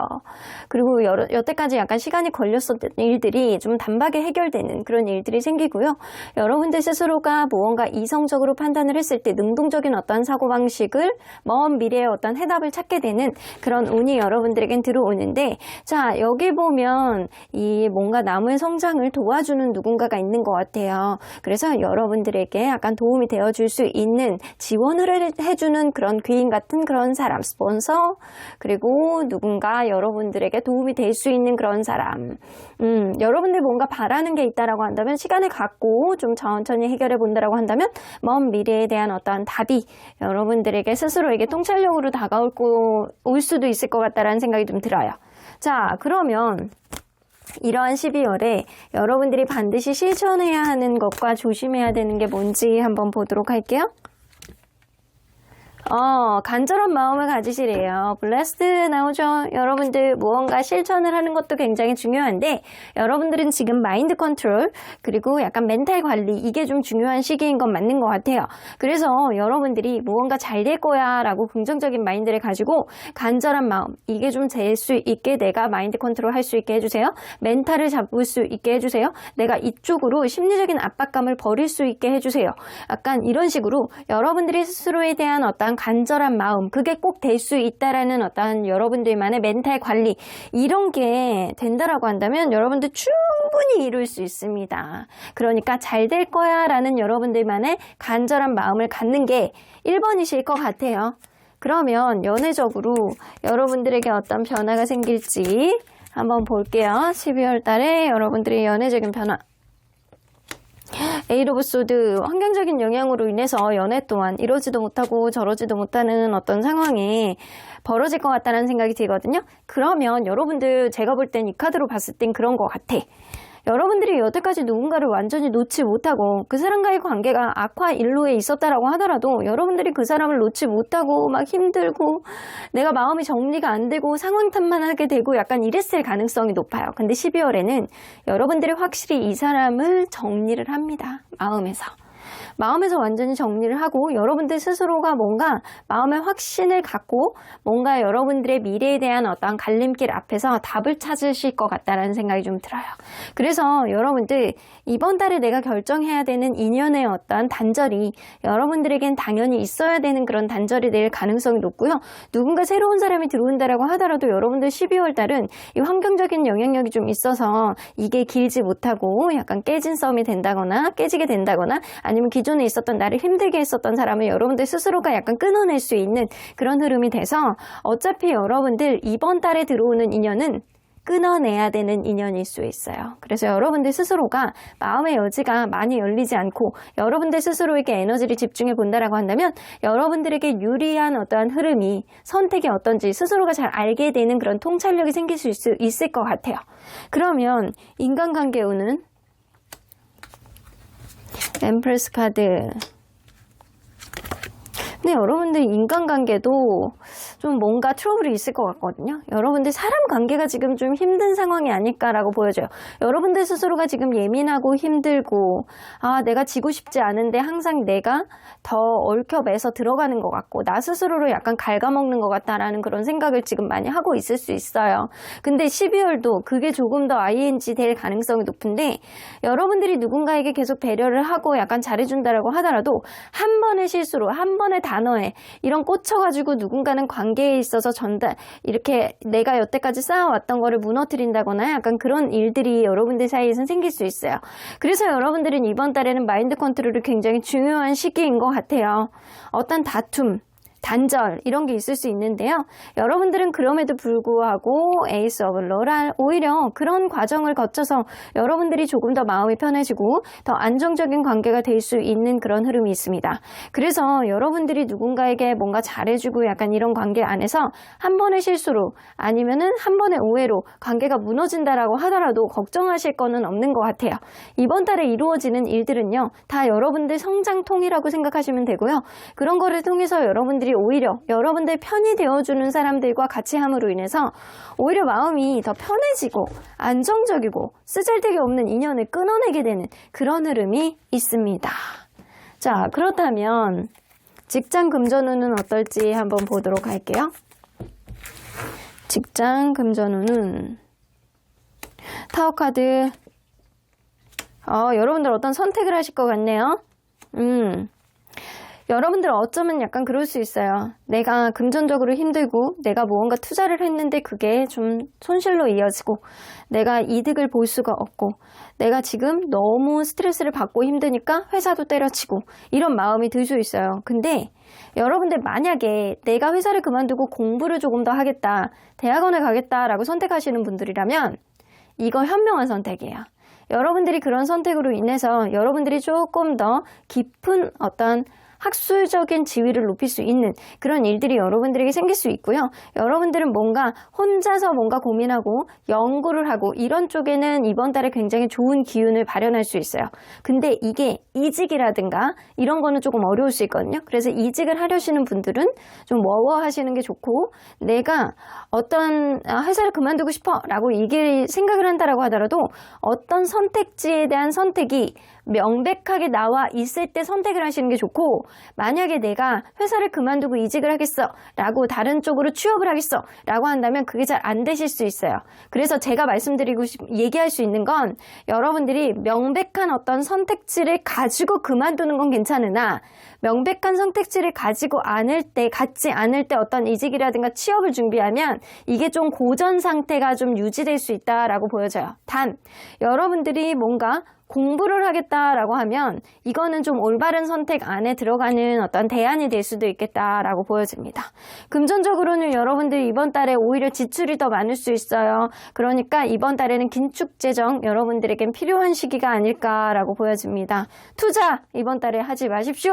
그리고 여태까지 약간 시간이 걸렸었던 일들이 좀 단박에 해결되는 그런 일들이 생기고요. 여러분들 스스로가 무언가 이성적으로 판단을 했을 때 능동적인 어떤 사고방식을 먼 미래의 어떤 해답을 찾게 되는 그런 운이 여러분들에겐 들어오는데, 자, 여기 보면 이 뭔가 나무의 성장을 도와주는 누군가가 있는 것 같아요. 그래서 여러분들에게 약간 도움이 되어줄 수 있는, 지원을 해주는 그런 귀인 같은 그런 사람, 스폰서, 그리고 누군가 여러분들에게 도움이 될 수 있는 그런 사람. 여러분들 뭔가 바라는 게 있다라고 한다면, 시간을 갖고 좀 천천히 해결해 본다라고 한다면 먼 미래에 대한 어떤 답이 여러분들에게 스스로에게 통찰력으로 다가올 수도 있을 것 같다라는 생각이 좀 들어요. 자, 그러면 이러한 12월에 여러분들이 반드시 실천해야 하는 것과 조심해야 되는 게 뭔지 한번 보도록 할게요. 간절한 마음을 가지시래요. 블레스드 나오죠. 여러분들 무언가 실천을 하는 것도 굉장히 중요한데, 여러분들은 지금 마인드 컨트롤, 그리고 약간 멘탈 관리, 이게 좀 중요한 시기인 건 맞는 것 같아요. 그래서 여러분들이 무언가 잘 될 거야 라고 긍정적인 마인드를 가지고 간절한 마음, 이게 좀 될 수 있게 내가 마인드 컨트롤 할 수 있게 해주세요. 멘탈을 잡을 수 있게 해주세요. 내가 이쪽으로 심리적인 압박감을 버릴 수 있게 해주세요. 약간 이런 식으로 여러분들이 스스로에 대한 어떤 간절한 마음, 그게 꼭 될 수 있다라는 어떤 여러분들만의 멘탈 관리, 이런 게 된다라고 한다면 여러분들 충분히 이룰 수 있습니다. 그러니까 잘 될 거야 라는 여러분들만의 간절한 마음을 갖는 게 1번이실 것 같아요. 그러면 연애적으로 여러분들에게 어떤 변화가 생길지 한번 볼게요. 12월 달에 여러분들의 연애적인 변화. 에이드 오브 소드, 환경적인 영향으로 인해서 연애 또한 이러지도 못하고 저러지도 못하는 어떤 상황이 벌어질 것 같다는 생각이 들거든요. 그러면 여러분들, 제가 볼 땐 이 카드로 봤을 땐 그런 것 같아. 여러분들이 여태까지 누군가를 완전히 놓지 못하고 그 사람과의 관계가 악화 일로에 있었다라고 하더라도 여러분들이 그 사람을 놓지 못하고 막 힘들고 내가 마음이 정리가 안 되고 상황 탓만 하게 되고 약간 이랬을 가능성이 높아요. 근데 12월에는 여러분들이 확실히 이 사람을 정리를 합니다. 마음에서 완전히 정리를 하고 여러분들 스스로가 뭔가 마음의 확신을 갖고 뭔가 여러분들의 미래에 대한 어떤 갈림길 앞에서 답을 찾으실 것 같다는 생각이 좀 들어요. 그래서 여러분들 이번 달에 내가 결정해야 되는 인연의 어떤 단절이 여러분들에겐 당연히 있어야 되는 그런 단절이 될 가능성이 높고요. 누군가 새로운 사람이 들어온다라고 하더라도 여러분들 12월 달은 이 환경적인 영향력이 좀 있어서 이게 길지 못하고 약간 깨진 썸이 된다거나 깨지게 된다거나 아니면 기존에 있었던 나를 힘들게 했었던 사람을 여러분들 스스로가 약간 끊어낼 수 있는 그런 흐름이 돼서 어차피 여러분들 이번 달에 들어오는 인연은 끊어내야 되는 인연일 수 있어요. 그래서 여러분들 스스로가 마음의 여지가 많이 열리지 않고 여러분들 스스로에게 에너지를 집중해 본다라고 한다면 여러분들에게 유리한 어떠한 흐름이 선택이 어떤지 스스로가 잘 알게 되는 그런 통찰력이 생길 수 있을 것 같아요. 그러면 인간관계 운은 엠프레스 카드. 근데 여러분들 인간관계도 좀 뭔가 트러블이 있을 것 같거든요. 여러분들 사람 관계가 지금 좀 힘든 상황이 아닐까라고 보여져요. 여러분들 스스로가 지금 예민하고 힘들고 내가 지고 싶지 않은데 항상 내가 더 얽혀매서 들어가는 것 같고 나 스스로를 약간 갉아먹는 것 같다라는 그런 생각을 지금 많이 하고 있을 수 있어요. 근데 12월도 그게 조금 더 ING 될 가능성이 높은데 여러분들이 누군가에게 계속 배려를 하고 약간 잘해준다라고 하더라도 한 번의 실수로 한 번의 단어에 이런 꽂혀가지고 누군가는 관계에 있어서 이렇게 내가 여태까지 쌓아왔던 거를 무너뜨린다거나 약간 그런 일들이 여러분들 사이에서 생길 수 있어요. 그래서 여러분들은 이번 달에는 마인드 컨트롤이 굉장히 중요한 시기인 것 같아요. 어떤 다툼, 단절 이런 게 있을 수 있는데요. 여러분들은 그럼에도 불구하고 에이스 오브 로랄 오히려 그런 과정을 거쳐서 여러분들이 조금 더 마음이 편해지고 더 안정적인 관계가 될 수 있는 그런 흐름이 있습니다. 그래서 여러분들이 누군가에게 뭔가 잘해주고 약간 이런 관계 안에서 한 번의 실수로 아니면은 한 번의 오해로 관계가 무너진다라고 하더라도 걱정하실 거는 없는 것 같아요. 이번 달에 이루어지는 일들은요. 다 여러분들 성장통이라고 생각하시면 되고요. 그런 거를 통해서 여러분들이 오히려 여러분들 편이 되어주는 사람들과 같이 함으로 인해서 오히려 마음이 더 편해지고 안정적이고 쓰잘데기 없는 인연을 끊어내게 되는 그런 흐름이 있습니다. 자, 그렇다면 직장 금전운은 어떨지 한번 보도록 할게요. 직장 금전운은 타워카드 여러분들 어떤 선택을 하실 것 같네요. 여러분들 어쩌면 약간 그럴 수 있어요. 내가 금전적으로 힘들고 내가 무언가 투자를 했는데 그게 좀 손실로 이어지고 내가 이득을 볼 수가 없고 내가 지금 너무 스트레스를 받고 힘드니까 회사도 때려치고 이런 마음이 들 수 있어요. 근데 여러분들 만약에 내가 회사를 그만두고 공부를 조금 더 하겠다, 대학원에 가겠다라고 선택하시는 분들이라면 이거 현명한 선택이에요. 여러분들이 그런 선택으로 인해서 여러분들이 조금 더 깊은 어떤 학술적인 지위를 높일 수 있는 그런 일들이 여러분들에게 생길 수 있고요. 여러분들은 뭔가 혼자서 뭔가 고민하고 연구를 하고 이런 쪽에는 이번 달에 굉장히 좋은 기운을 발현할 수 있어요. 근데 이게 이직이라든가 이런 거는 조금 어려울 수 있거든요. 그래서 이직을 하려시는 분들은 좀 워워하시는 게 좋고 내가 어떤 회사를 그만두고 싶어 라고 이게 생각을 한다라고 하더라도 어떤 선택지에 대한 선택이 명백하게 나와 있을 때 선택을 하시는 게 좋고 만약에 내가 회사를 그만두고 이직을 하겠어 라고 다른 쪽으로 취업을 하겠어 라고 한다면 그게 잘 안 되실 수 있어요. 그래서 제가 얘기할 수 있는 건 여러분들이 명백한 어떤 선택지를 가지고 그만두는 건 괜찮으나 명백한 선택지를 갖지 않을 때 어떤 이직이라든가 취업을 준비하면 이게 좀 고전 상태가 좀 유지될 수 있다라고 보여져요. 단 여러분들이 뭔가 공부를 하겠다라고 하면 이거는 좀 올바른 선택 안에 들어가는 어떤 대안이 될 수도 있겠다라고 보여집니다. 금전적으로는 여러분들이 이번 달에 오히려 지출이 더 많을 수 있어요. 그러니까 이번 달에는 긴축 재정 여러분들에겐 필요한 시기가 아닐까라고 보여집니다. 투자 이번 달에 하지 마십시오.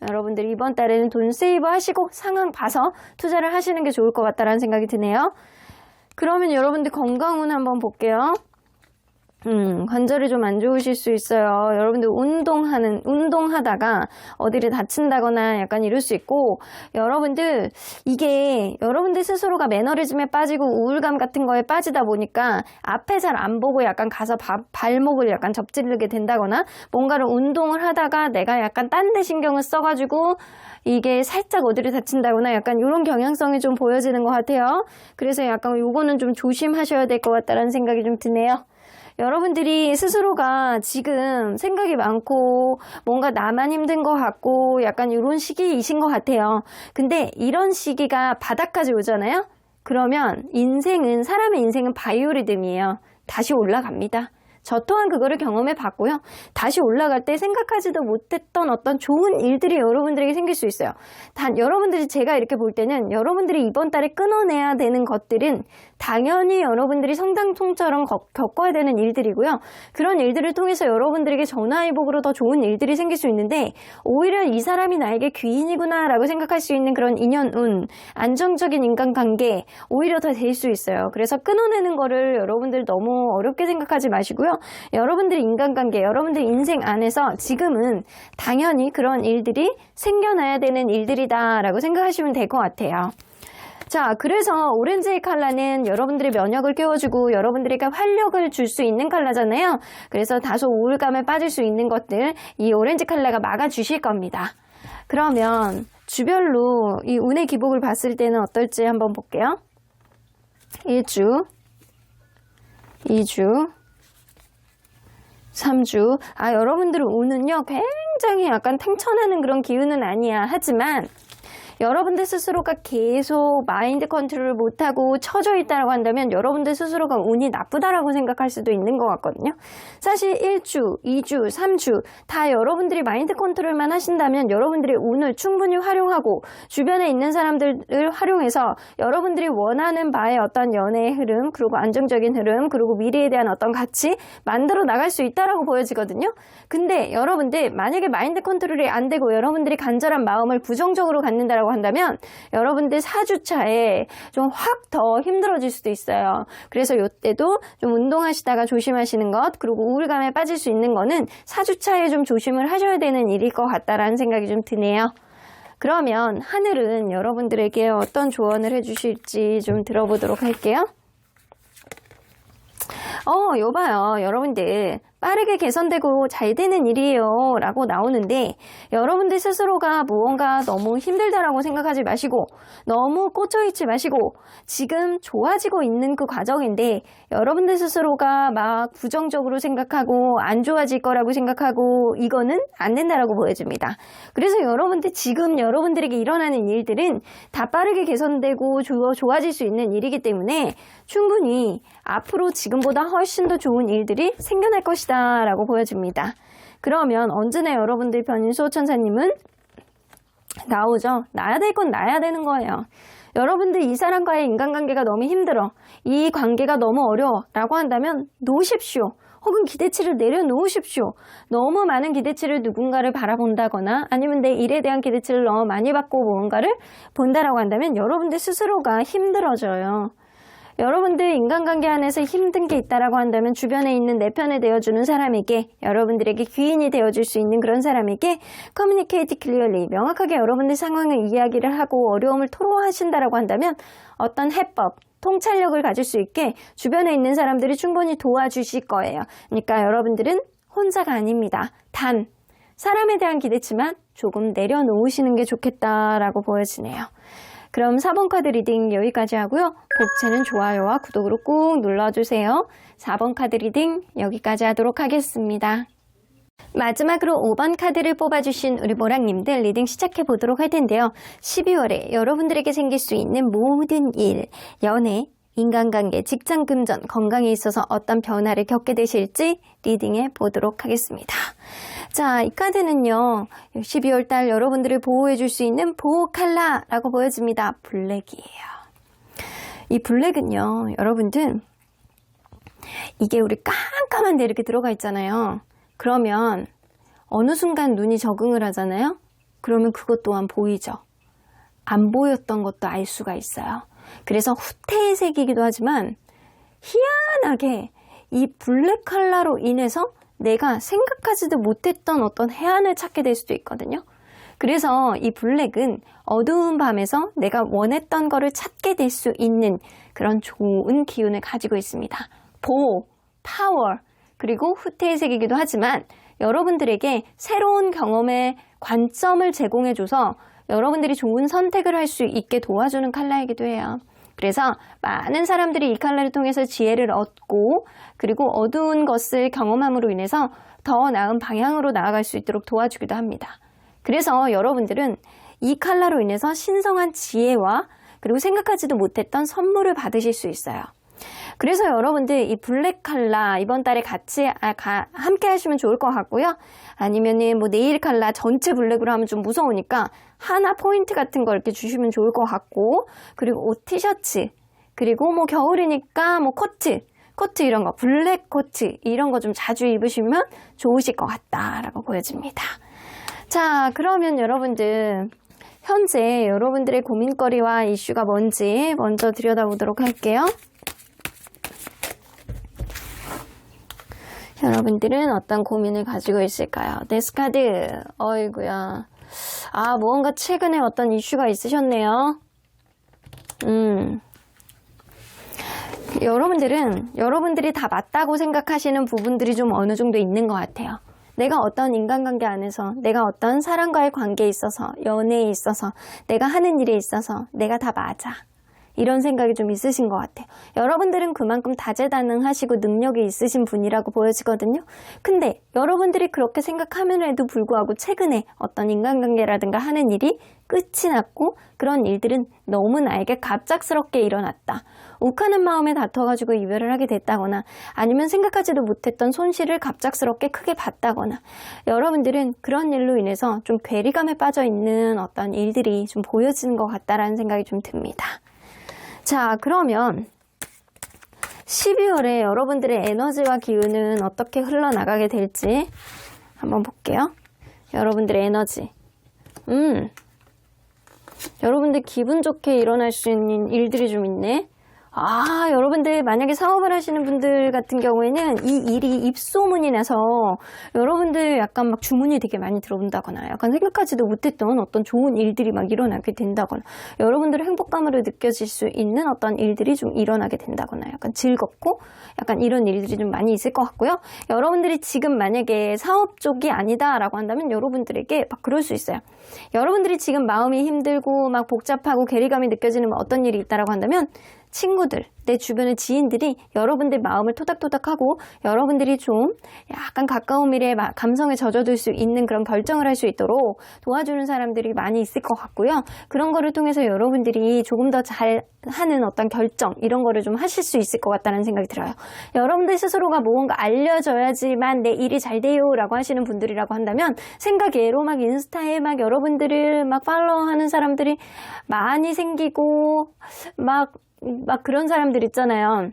여러분들이 이번 달에는 돈 세이브 하시고 상황 봐서 투자를 하시는 게 좋을 것 같다라는 생각이 드네요. 그러면 여러분들 건강운 한번 볼게요. 관절이 좀 안 좋으실 수 있어요. 여러분들 운동하다가 어디를 다친다거나 약간 이럴 수 있고, 이게 여러분들 스스로가 매너리즘에 빠지고 우울감 같은 거에 빠지다 보니까 앞에 잘 안 보고 약간 가서 발목을 약간 접지르게 된다거나 뭔가를 운동을 하다가 내가 약간 딴 데 신경을 써가지고 이게 살짝 어디를 다친다거나 약간 이런 경향성이 좀 보여지는 것 같아요. 그래서 약간 요거는 좀 조심하셔야 될 것 같다라는 생각이 좀 드네요. 여러분들이 스스로가 지금 생각이 많고 뭔가 나만 힘든 것 같고 약간 이런 시기이신 것 같아요. 근데 이런 시기가 바닥까지 오잖아요. 그러면 사람의 인생은 바이오리듬이에요. 다시 올라갑니다. 저 또한 그거를 경험해 봤고요. 다시 올라갈 때 생각하지도 못했던 어떤 좋은 일들이 여러분들에게 생길 수 있어요. 단 여러분들이 제가 이렇게 볼 때는 여러분들이 이번 달에 끊어내야 되는 것들은 당연히 여러분들이 성당통처럼 겪어야 되는 일들이고요. 그런 일들을 통해서 여러분들에게 전화위복으로 더 좋은 일들이 생길 수 있는데 오히려 이 사람이 나에게 귀인이구나 라고 생각할 수 있는 그런 인연운, 안정적인 인간관계 오히려 더 될 수 있어요. 그래서 끊어내는 거를 여러분들 너무 어렵게 생각하지 마시고요. 여러분들의 인간관계, 여러분들 인생 안에서 지금은 당연히 그런 일들이 생겨나야 되는 일들이다 라고 생각하시면 될 것 같아요. 자, 그래서 오렌지 컬러는 여러분들의 면역을 깨워주고 여러분들에게 활력을 줄 수 있는 컬러잖아요. 그래서 다소 우울감에 빠질 수 있는 것들 이 오렌지 컬러가 막아주실 겁니다. 그러면 주별로 이 운의 기복을 봤을 때는 어떨지 한번 볼게요. 1주, 2주, 3주. 여러분들의 운은요, 굉장히 약간 탱천하는 그런 기운은 아니야. 하지만 여러분들 스스로가 계속 마인드 컨트롤을 못하고 처져 있다고 한다면 여러분들 스스로가 운이 나쁘다라고 생각할 수도 있는 것 같거든요. 사실 1주, 2주, 3주 다 여러분들이 마인드 컨트롤만 하신다면 여러분들의 운을 충분히 활용하고 주변에 있는 사람들을 활용해서 여러분들이 원하는 바의 어떤 연애의 흐름, 그리고 안정적인 흐름, 그리고 미래에 대한 어떤 가치 만들어 나갈 수 있다라고 보여지거든요. 근데 여러분들 만약에 마인드 컨트롤이 안 되고 여러분들이 간절한 마음을 부정적으로 갖는다라고 한다면 여러분들 4주차에 좀 확 더 힘들어질 수도 있어요. 그래서 이때도 좀 운동하시다가 조심하시는 것, 그리고 우울감에 빠질 수 있는 거는 4주차에 좀 조심을 하셔야 되는 일일 것 같다라는 생각이 좀 드네요. 그러면 하늘은 여러분들에게 어떤 조언을 해주실지 좀 들어보도록 할게요. 여봐요. 여러분들 빠르게 개선되고 잘 되는 일이에요 라고 나오는데 여러분들 스스로가 무언가 너무 힘들다라고 생각하지 마시고 너무 꽂혀있지 마시고 지금 좋아지고 있는 그 과정인데 여러분들 스스로가 막 부정적으로 생각하고 안 좋아질 거라고 생각하고 이거는 안 된다라고 보여집니다. 그래서 여러분들 지금 여러분들에게 일어나는 일들은 다 빠르게 개선되고 좋아질 수 있는 일이기 때문에 충분히 앞으로 지금보다 훨씬 더 좋은 일들이 생겨날 것이다 라고 보여집니다. 그러면 언제나 여러분들 편인 수호천사님은 나오죠. 나야 될 건 나야 되는 거예요. 여러분들 이 사람과의 인간관계가 너무 힘들어, 이 관계가 너무 어려워 라고 한다면 놓으십시오. 혹은 기대치를 내려놓으십시오. 너무 많은 기대치를 누군가를 바라본다거나 아니면 내 일에 대한 기대치를 너무 많이 받고 무언가를 본다라고 한다면 여러분들 스스로가 힘들어져요. 여러분들 인간관계 안에서 힘든 게 있다라고 한다면 주변에 있는 내 편에 되어주는 사람에게, 여러분들에게 귀인이 되어줄 수 있는 그런 사람에게 communicate clearly, 명확하게 여러분들 상황을 이야기를 하고 어려움을 토로하신다라고 한다면 어떤 해법, 통찰력을 가질 수 있게 주변에 있는 사람들이 충분히 도와주실 거예요. 그러니까 여러분들은 혼자가 아닙니다. 단 사람에 대한 기대치만 조금 내려놓으시는 게 좋겠다라고 보여지네요. 그럼 4번 카드 리딩 여기까지 하고요. 복채는 좋아요와 구독으로 꾹 눌러주세요. 4번 카드 리딩 여기까지 하도록 하겠습니다. 마지막으로 5번 카드를 뽑아주신 우리 모랑님들 리딩 시작해 보도록 할 텐데요. 12월에 여러분들에게 생길 수 있는 모든 일, 연애, 인간관계, 직장 금전, 건강에 있어서 어떤 변화를 겪게 되실지 리딩해 보도록 하겠습니다. 자, 이 카드는요, 12월 달 여러분들을 보호해 줄 수 있는 보호 컬러라고 보여집니다. 블랙이에요. 이 블랙은요, 여러분들, 이게 우리 깜깜한데 이렇게 들어가 있잖아요. 그러면 어느 순간 눈이 적응을 하잖아요. 그러면 그것 또한 보이죠. 안 보였던 것도 알 수가 있어요. 그래서 후퇴색이기도 하지만 희한하게 이 블랙 컬러로 인해서 내가 생각하지도 못했던 어떤 해안을 찾게 될 수도 있거든요. 그래서 이 블랙은 어두운 밤에서 내가 원했던 거를 찾게 될 수 있는 그런 좋은 기운을 가지고 있습니다. 보호, 파워, 그리고 후퇴색이기도 하지만 여러분들에게 새로운 경험의 관점을 제공해줘서 여러분들이 좋은 선택을 할 수 있게 도와주는 컬러이기도 해요. 그래서 많은 사람들이 이 컬러를 통해서 지혜를 얻고 그리고 어두운 것을 경험함으로 인해서 더 나은 방향으로 나아갈 수 있도록 도와주기도 합니다. 그래서 여러분들은 이 컬러로 인해서 신성한 지혜와 그리고 생각하지도 못했던 선물을 받으실 수 있어요. 그래서 여러분들 이 블랙 컬러 이번 달에 같이 함께 하시면 좋을 것 같고요. 아니면은 뭐 네일 컬러 전체 블랙으로 하면 좀 무서우니까 하나 포인트 같은 거 이렇게 주시면 좋을 것 같고, 그리고 옷, 티셔츠, 그리고 뭐 겨울이니까 뭐 코트 이런 거, 블랙 코트 이런 거 좀 자주 입으시면 좋으실 것 같다라고 보여집니다. 자, 그러면 여러분들 현재 여러분들의 고민거리와 이슈가 뭔지 먼저 들여다보도록 할게요. 여러분들은 어떤 고민을 가지고 있을까요? 데스카드, 어이구야. 무언가 최근에 어떤 이슈가 있으셨네요. 여러분들이 다 맞다고 생각하시는 부분들이 좀 어느 정도 있는 것 같아요. 내가 어떤 인간관계 안에서, 내가 어떤 사람과의 관계에 있어서, 연애에 있어서, 내가 하는 일에 있어서 내가 다 맞아. 이런 생각이 좀 있으신 것 같아요. 여러분들은 그만큼 다재다능하시고 능력이 있으신 분이라고 보여지거든요. 근데 여러분들이 그렇게 생각함에도 불구하고 최근에 어떤 인간관계라든가 하는 일이 끝이 났고 그런 일들은 너무 나에게 갑작스럽게 일어났다. 욱하는 마음에 다퉈가지고 이별을 하게 됐다거나 아니면 생각하지도 못했던 손실을 갑작스럽게 크게 봤다거나 여러분들은 그런 일로 인해서 좀 괴리감에 빠져 있는 어떤 일들이 좀 보여지는 것 같다라는 생각이 좀 듭니다. 자, 그러면 12월에 여러분들의 에너지와 기운은 어떻게 흘러나가게 될지 한번 볼게요. 여러분들의 에너지. 여러분들 기분 좋게 일어날 수 있는 일들이 좀 있네. 여러분들 만약에 사업을 하시는 분들 같은 경우에는 이 일이 입소문이 나서 여러분들 약간 막 주문이 되게 많이 들어온다거나 약간 생각하지도 못했던 어떤 좋은 일들이 막 일어나게 된다거나 여러분들의 행복감으로 느껴질 수 있는 어떤 일들이 좀 일어나게 된다거나 약간 즐겁고 약간 이런 일들이 좀 많이 있을 것 같고요. 여러분들이 지금 만약에 사업 쪽이 아니다라고 한다면 여러분들에게 막 그럴 수 있어요. 여러분들이 지금 마음이 힘들고 막 복잡하고 괴리감이 느껴지는 어떤 일이 있다라고 한다면 친구들, 내 주변의 지인들이 여러분들 마음을 토닥토닥하고 여러분들이 좀 약간 가까운 미래에 감성에 젖어들 수 있는 그런 결정을 할 수 있도록 도와주는 사람들이 많이 있을 것 같고요. 그런 거를 통해서 여러분들이 조금 더 잘하는 어떤 결정 이런 거를 좀 하실 수 있을 것 같다는 생각이 들어요. 여러분들 스스로가 무언가 알려줘야지만 내 일이 잘 돼요 라고 하시는 분들이라고 한다면 생각외로 막 인스타에 막 여러분들을 막 팔로우하는 사람들이 많이 생기고 막 그런 사람들 있잖아요.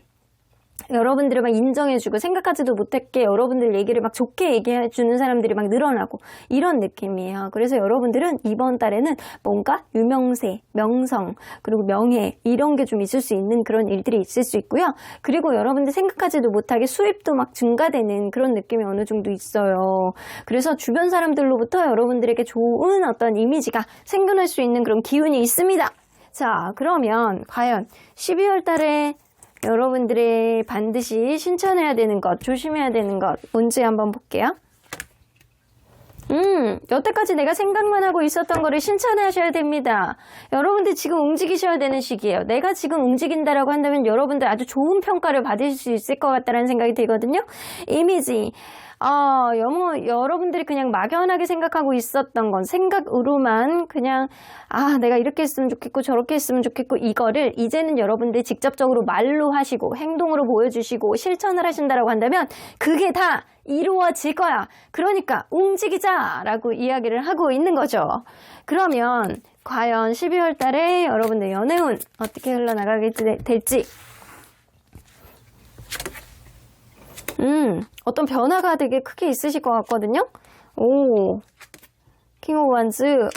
여러분들을 막 인정해주고 생각하지도 못했게 여러분들 얘기를 막 좋게 얘기해주는 사람들이 막 늘어나고 이런 느낌이에요. 그래서 여러분들은 이번 달에는 뭔가 유명세, 명성, 그리고 명예 이런 게 좀 있을 수 있는 그런 일들이 있을 수 있고요. 그리고 여러분들 생각하지도 못하게 수입도 막 증가되는 그런 느낌이 어느 정도 있어요. 그래서 주변 사람들로부터 여러분들에게 좋은 어떤 이미지가 생겨날 수 있는 그런 기운이 있습니다. 자, 그러면 과연 12월 달에 여러분들의 반드시 실천해야 되는 것, 조심해야 되는 것 뭔지 한번 볼게요. 여태까지 내가 생각만 하고 있었던 거를 실천하셔야 됩니다. 여러분들 지금 움직이셔야 되는 시기예요. 내가 지금 움직인다라고 한다면 여러분들 아주 좋은 평가를 받을 수 있을 것 같다는 생각이 들거든요. 이미지. 여러분들이 그냥 막연하게 생각하고 있었던 건 생각으로만 그냥 내가 이렇게 했으면 좋겠고 저렇게 했으면 좋겠고 이거를 이제는 여러분들이 직접적으로 말로 하시고 행동으로 보여주시고 실천을 하신다라고 한다면 그게 다 이루어질 거야. 그러니까 움직이자라고 이야기를 하고 있는 거죠. 그러면 과연 12월 달에 여러분들 연애운 어떻게 흘러나가게 될지 어떤 변화가 되게 크게 있으실 것 같거든요. 킹 오브 완즈,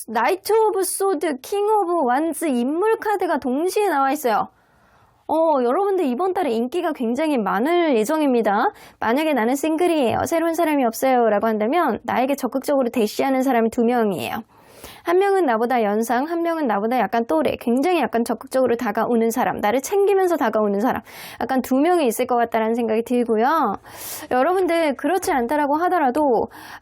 나이트 오브 소드, 킹 오브 완즈 인물 카드가 동시에 나와 있어요. 여러분들 이번 달에 인기가 굉장히 많을 예정입니다. 만약에 나는 싱글이에요. 새로운 사람이 없어요. 라고 한다면 나에게 적극적으로 대시하는 사람이 2명이에요. 한 명은 나보다 연상, 한 명은 나보다 약간 또래, 굉장히 약간 적극적으로 다가오는 사람, 나를 챙기면서 다가오는 사람, 약간 2명이 있을 것 같다는 생각이 들고요. 여러분들 그렇지 않다라고 하더라도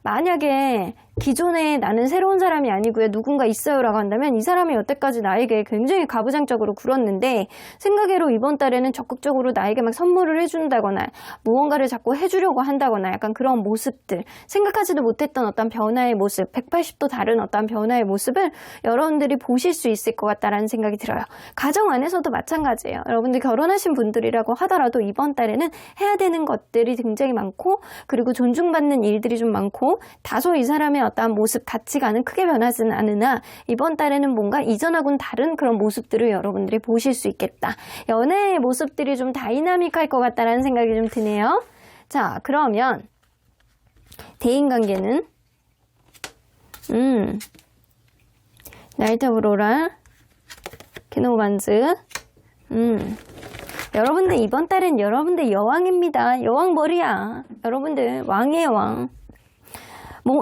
만약에 기존에 나는 새로운 사람이 아니고요. 누군가 있어요 라고 한다면 이 사람이 여태까지 나에게 굉장히 가부장적으로 굴었는데 생각외로 이번 달에는 적극적으로 나에게 막 선물을 해준다거나 무언가를 자꾸 해주려고 한다거나 약간 그런 모습들 생각하지도 못했던 어떤 변화의 모습 180도 다른 어떤 변화의 모습을 여러분들이 보실 수 있을 것 같다라는 생각이 들어요. 가정 안에서도 마찬가지예요. 여러분들 결혼하신 분들이라고 하더라도 이번 달에는 해야 되는 것들이 굉장히 많고 그리고 존중받는 일들이 좀 많고 다소 이 사람의 어떠한 모습, 가치관은 크게 변하지는 않으나 이번 달에는 뭔가 이전하고는 다른 그런 모습들을 여러분들이 보실 수 있겠다. 연애의 모습들이 좀 다이나믹할 것 같다는 생각이 좀 드네요. 자, 그러면 대인관계는 나이트 오브 로라, 킹 오브 완즈 여러분들 이번 달엔 여러분들 여왕입니다. 여왕 머리야. 여러분들 왕이에요 왕.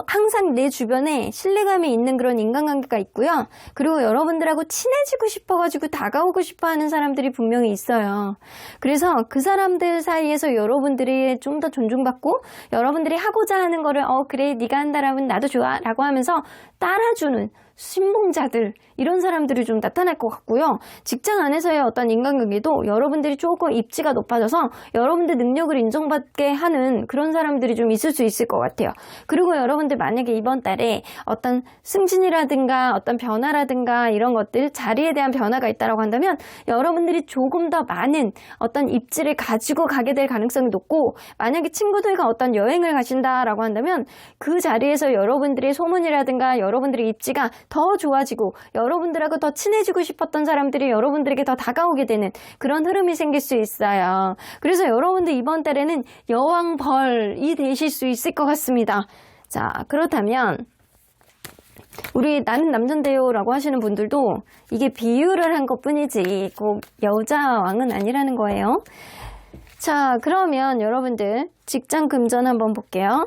항상 내 주변에 신뢰감이 있는 그런 인간관계가 있고요. 그리고 여러분들하고 친해지고 싶어가지고 다가오고 싶어 하는 사람들이 분명히 있어요. 그래서 그 사람들 사이에서 여러분들이 좀 더 존중받고 여러분들이 하고자 하는 거를 그래 네가 한다라면 나도 좋아 라고 하면서 따라주는 신봉자들, 이런 사람들이 좀 나타날 것 같고요. 직장 안에서의 어떤 인간관계도 여러분들이 조금 입지가 높아져서 여러분들 능력을 인정받게 하는 그런 사람들이 좀 있을 수 있을 것 같아요. 그리고 여러분들 만약에 이번 달에 어떤 승진이라든가 어떤 변화라든가 이런 것들, 자리에 대한 변화가 있다고 한다면 여러분들이 조금 더 많은 어떤 입지를 가지고 가게 될 가능성이 높고, 만약에 친구들과 어떤 여행을 가신다라고 한다면 그 자리에서 여러분들의 소문이라든가 여러분들의 입지가 더 좋아지고 여러분들하고 더 친해지고 싶었던 사람들이 여러분들에게 더 다가오게 되는 그런 흐름이 생길 수 있어요. 그래서 여러분들 이번 달에는 여왕벌이 되실 수 있을 것 같습니다. 자, 그렇다면 우리 나는 남잔데요 라고 하시는 분들도 이게 비유를 한 것 뿐이지 꼭 여자왕은 아니라는 거예요. 자, 그러면 여러분들 직장 금전 한번 볼게요.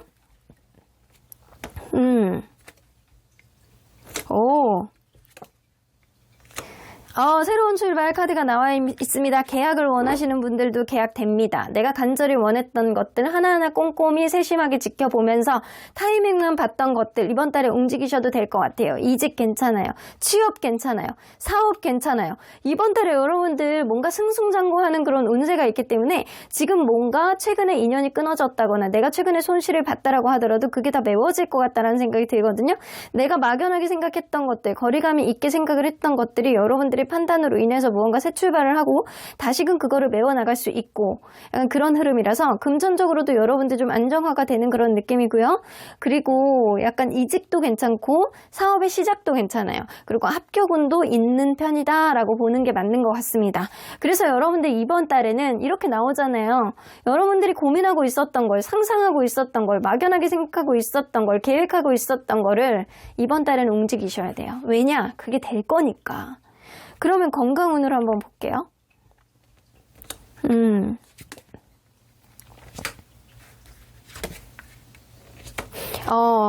새로운 출발 카드가 나와 있습니다. 계약을 원하시는 분들도 계약됩니다. 내가 간절히 원했던 것들 하나하나 꼼꼼히 세심하게 지켜보면서 타이밍만 봤던 것들 이번 달에 움직이셔도 될 것 같아요. 이직 괜찮아요. 취업 괜찮아요. 사업 괜찮아요. 이번 달에 여러분들 뭔가 승승장구하는 그런 운세가 있기 때문에 지금 뭔가 최근에 인연이 끊어졌다거나 내가 최근에 손실을 봤다라고 하더라도 그게 다 메워질 것 같다라는 생각이 들거든요. 내가 막연하게 생각했던 것들, 거리감이 있게 생각을 했던 것들이 여러분들의 판단으로 인해서 무언가 새 출발을 하고 다시금 그거를 메워나갈 수 있고, 약간 그런 흐름이라서 금전적으로도 여러분들 좀 안정화가 되는 그런 느낌이고요. 그리고 약간 이직도 괜찮고 사업의 시작도 괜찮아요. 그리고 합격운도 있는 편이다라고 보는 게 맞는 것 같습니다. 그래서 여러분들 이번 달에는 이렇게 나오잖아요. 여러분들이 고민하고 있었던 걸, 상상하고 있었던 걸, 막연하게 생각하고 있었던 걸, 계획하고 있었던 거를 이번 달에는 움직이셔야 돼요. 왜냐? 그게 될 거니까. 그러면 건강운으로 한번 볼게요.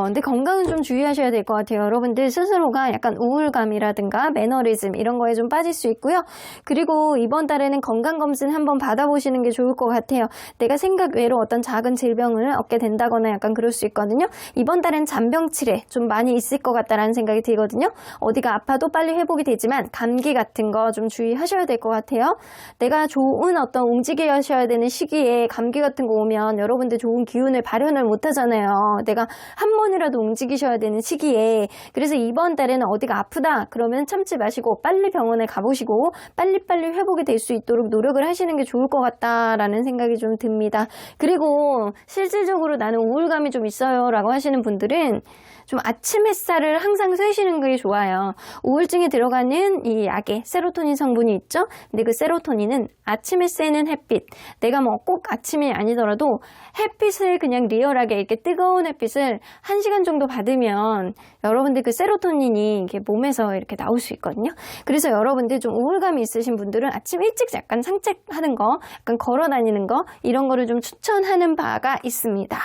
근데 건강은 좀 주의하셔야 될 것 같아요. 여러분들 스스로가 약간 우울감이라든가 매너리즘 이런 거에 좀 빠질 수 있고요. 그리고 이번 달에는 건강검진 한번 받아보시는 게 좋을 것 같아요. 내가 생각 외로 어떤 작은 질병을 얻게 된다거나 약간 그럴 수 있거든요. 이번 달엔 잔병 치레 좀 많이 있을 것 같다라는 생각이 들거든요. 어디가 아파도 빨리 회복이 되지만 감기 같은 거 좀 주의하셔야 될 것 같아요. 내가 좋은 어떤 움직이셔야 되는 시기에 감기 같은 거 오면 여러분들 좋은 기운을 발현을 못 하잖아요. 내가 한 번이라도 움직이셔야 되는 시기에. 그래서 이번 달에는 어디가 아프다 그러면 참지 마시고 빨리 병원에 가보시고 빨리빨리 회복이 될 수 있도록 노력을 하시는 게 좋을 것 같다라는 생각이 좀 듭니다. 그리고 실질적으로 나는 우울감이 좀 있어요 라고 하시는 분들은 좀 아침 햇살을 항상 쐬시는 게 좋아요. 우울증에 들어가는 이 약에 세로토닌 성분이 있죠. 근데 그 세로토닌은 아침에 쐬는 햇빛, 내가 뭐 꼭 아침이 아니더라도 햇빛을 그냥 리얼하게 이렇게 뜨거운 햇빛을 1시간 정도 받으면 여러분들 그 세로토닌이 이렇게 몸에서 이렇게 나올 수 있거든요. 그래서 여러분들 좀 우울감이 있으신 분들은 아침 일찍 약간 산책하는 거, 약간 걸어 다니는 거 이런 거를 좀 추천하는 바가 있습니다.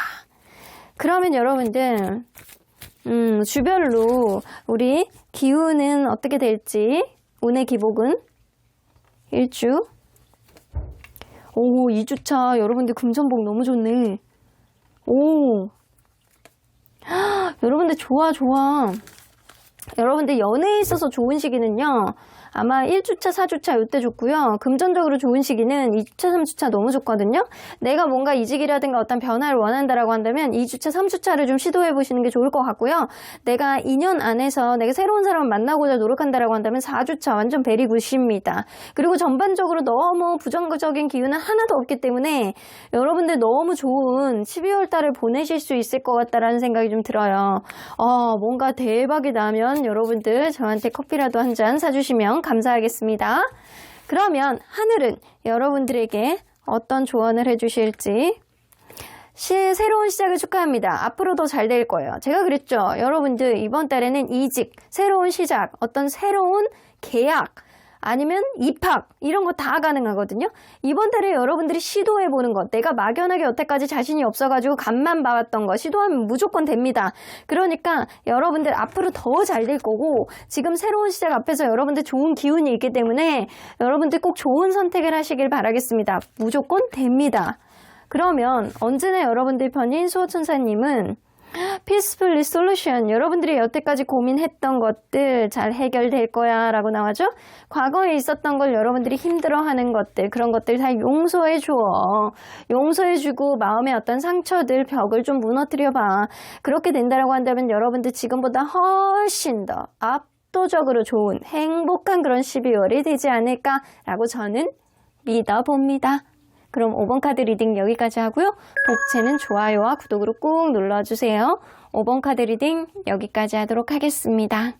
그러면 여러분들 주별로 우리 기운은 어떻게 될지, 운의 기복은 일주, 2주차 여러분들 금전복 너무 좋네. 여러분들 좋아. 여러분들 연애에 있어서 좋은 시기는요, 아마 1주차, 4주차 이때 좋고요. 금전적으로 좋은 시기는 2주차, 3주차 너무 좋거든요. 내가 뭔가 이직이라든가 어떤 변화를 원한다라고 한다면 2주차, 3주차를 좀 시도해 보시는 게 좋을 것 같고요. 내가 2년 안에서 내가 새로운 사람을 만나고자 노력한다라고 한다면 4주차 완전 베리 굿입니다. 그리고 전반적으로 너무 부정적인 기운은 하나도 없기 때문에 여러분들 너무 좋은 12월 달을 보내실 수 있을 것 같다라는 생각이 좀 들어요. 뭔가 대박이 나면 여러분들 저한테 커피라도 한 잔 사주시면 감사하겠습니다. 그러면 하늘은 여러분들에게 어떤 조언을 해주실지. 새로운 시작을 축하합니다. 앞으로 더 잘 될 거예요. 제가 그랬죠. 여러분들 이번 달에는 이직, 새로운 시작, 어떤 새로운 계약, 아니면 입학 이런 거 다 가능하거든요. 이번 달에 여러분들이 시도해보는 것, 내가 막연하게 여태까지 자신이 없어가지고 간만 봐왔던 거 시도하면 무조건 됩니다. 그러니까 여러분들 앞으로 더 잘 될 거고 지금 새로운 시작 앞에서 여러분들 좋은 기운이 있기 때문에 여러분들 꼭 좋은 선택을 하시길 바라겠습니다. 무조건 됩니다. 그러면 언제나 여러분들 편인 수호천사님은 Peaceful Resolution, 여러분들이 여태까지 고민했던 것들 잘 해결될 거야 라고 나와죠. 과거에 있었던 걸 여러분들이 힘들어하는 것들, 그런 것들 다 용서해 줘. 용서해주고 마음의 어떤 상처들, 벽을 좀 무너뜨려봐. 그렇게 된다라고 한다면 여러분들 지금보다 훨씬 더 압도적으로 좋은 행복한 그런 12월이 되지 않을까라고 저는 믿어봅니다. 그럼 5번 카드 리딩 여기까지 하고요. 복채는 좋아요와 구독으로 꾹 눌러주세요. 5번 카드 리딩 여기까지 하도록 하겠습니다.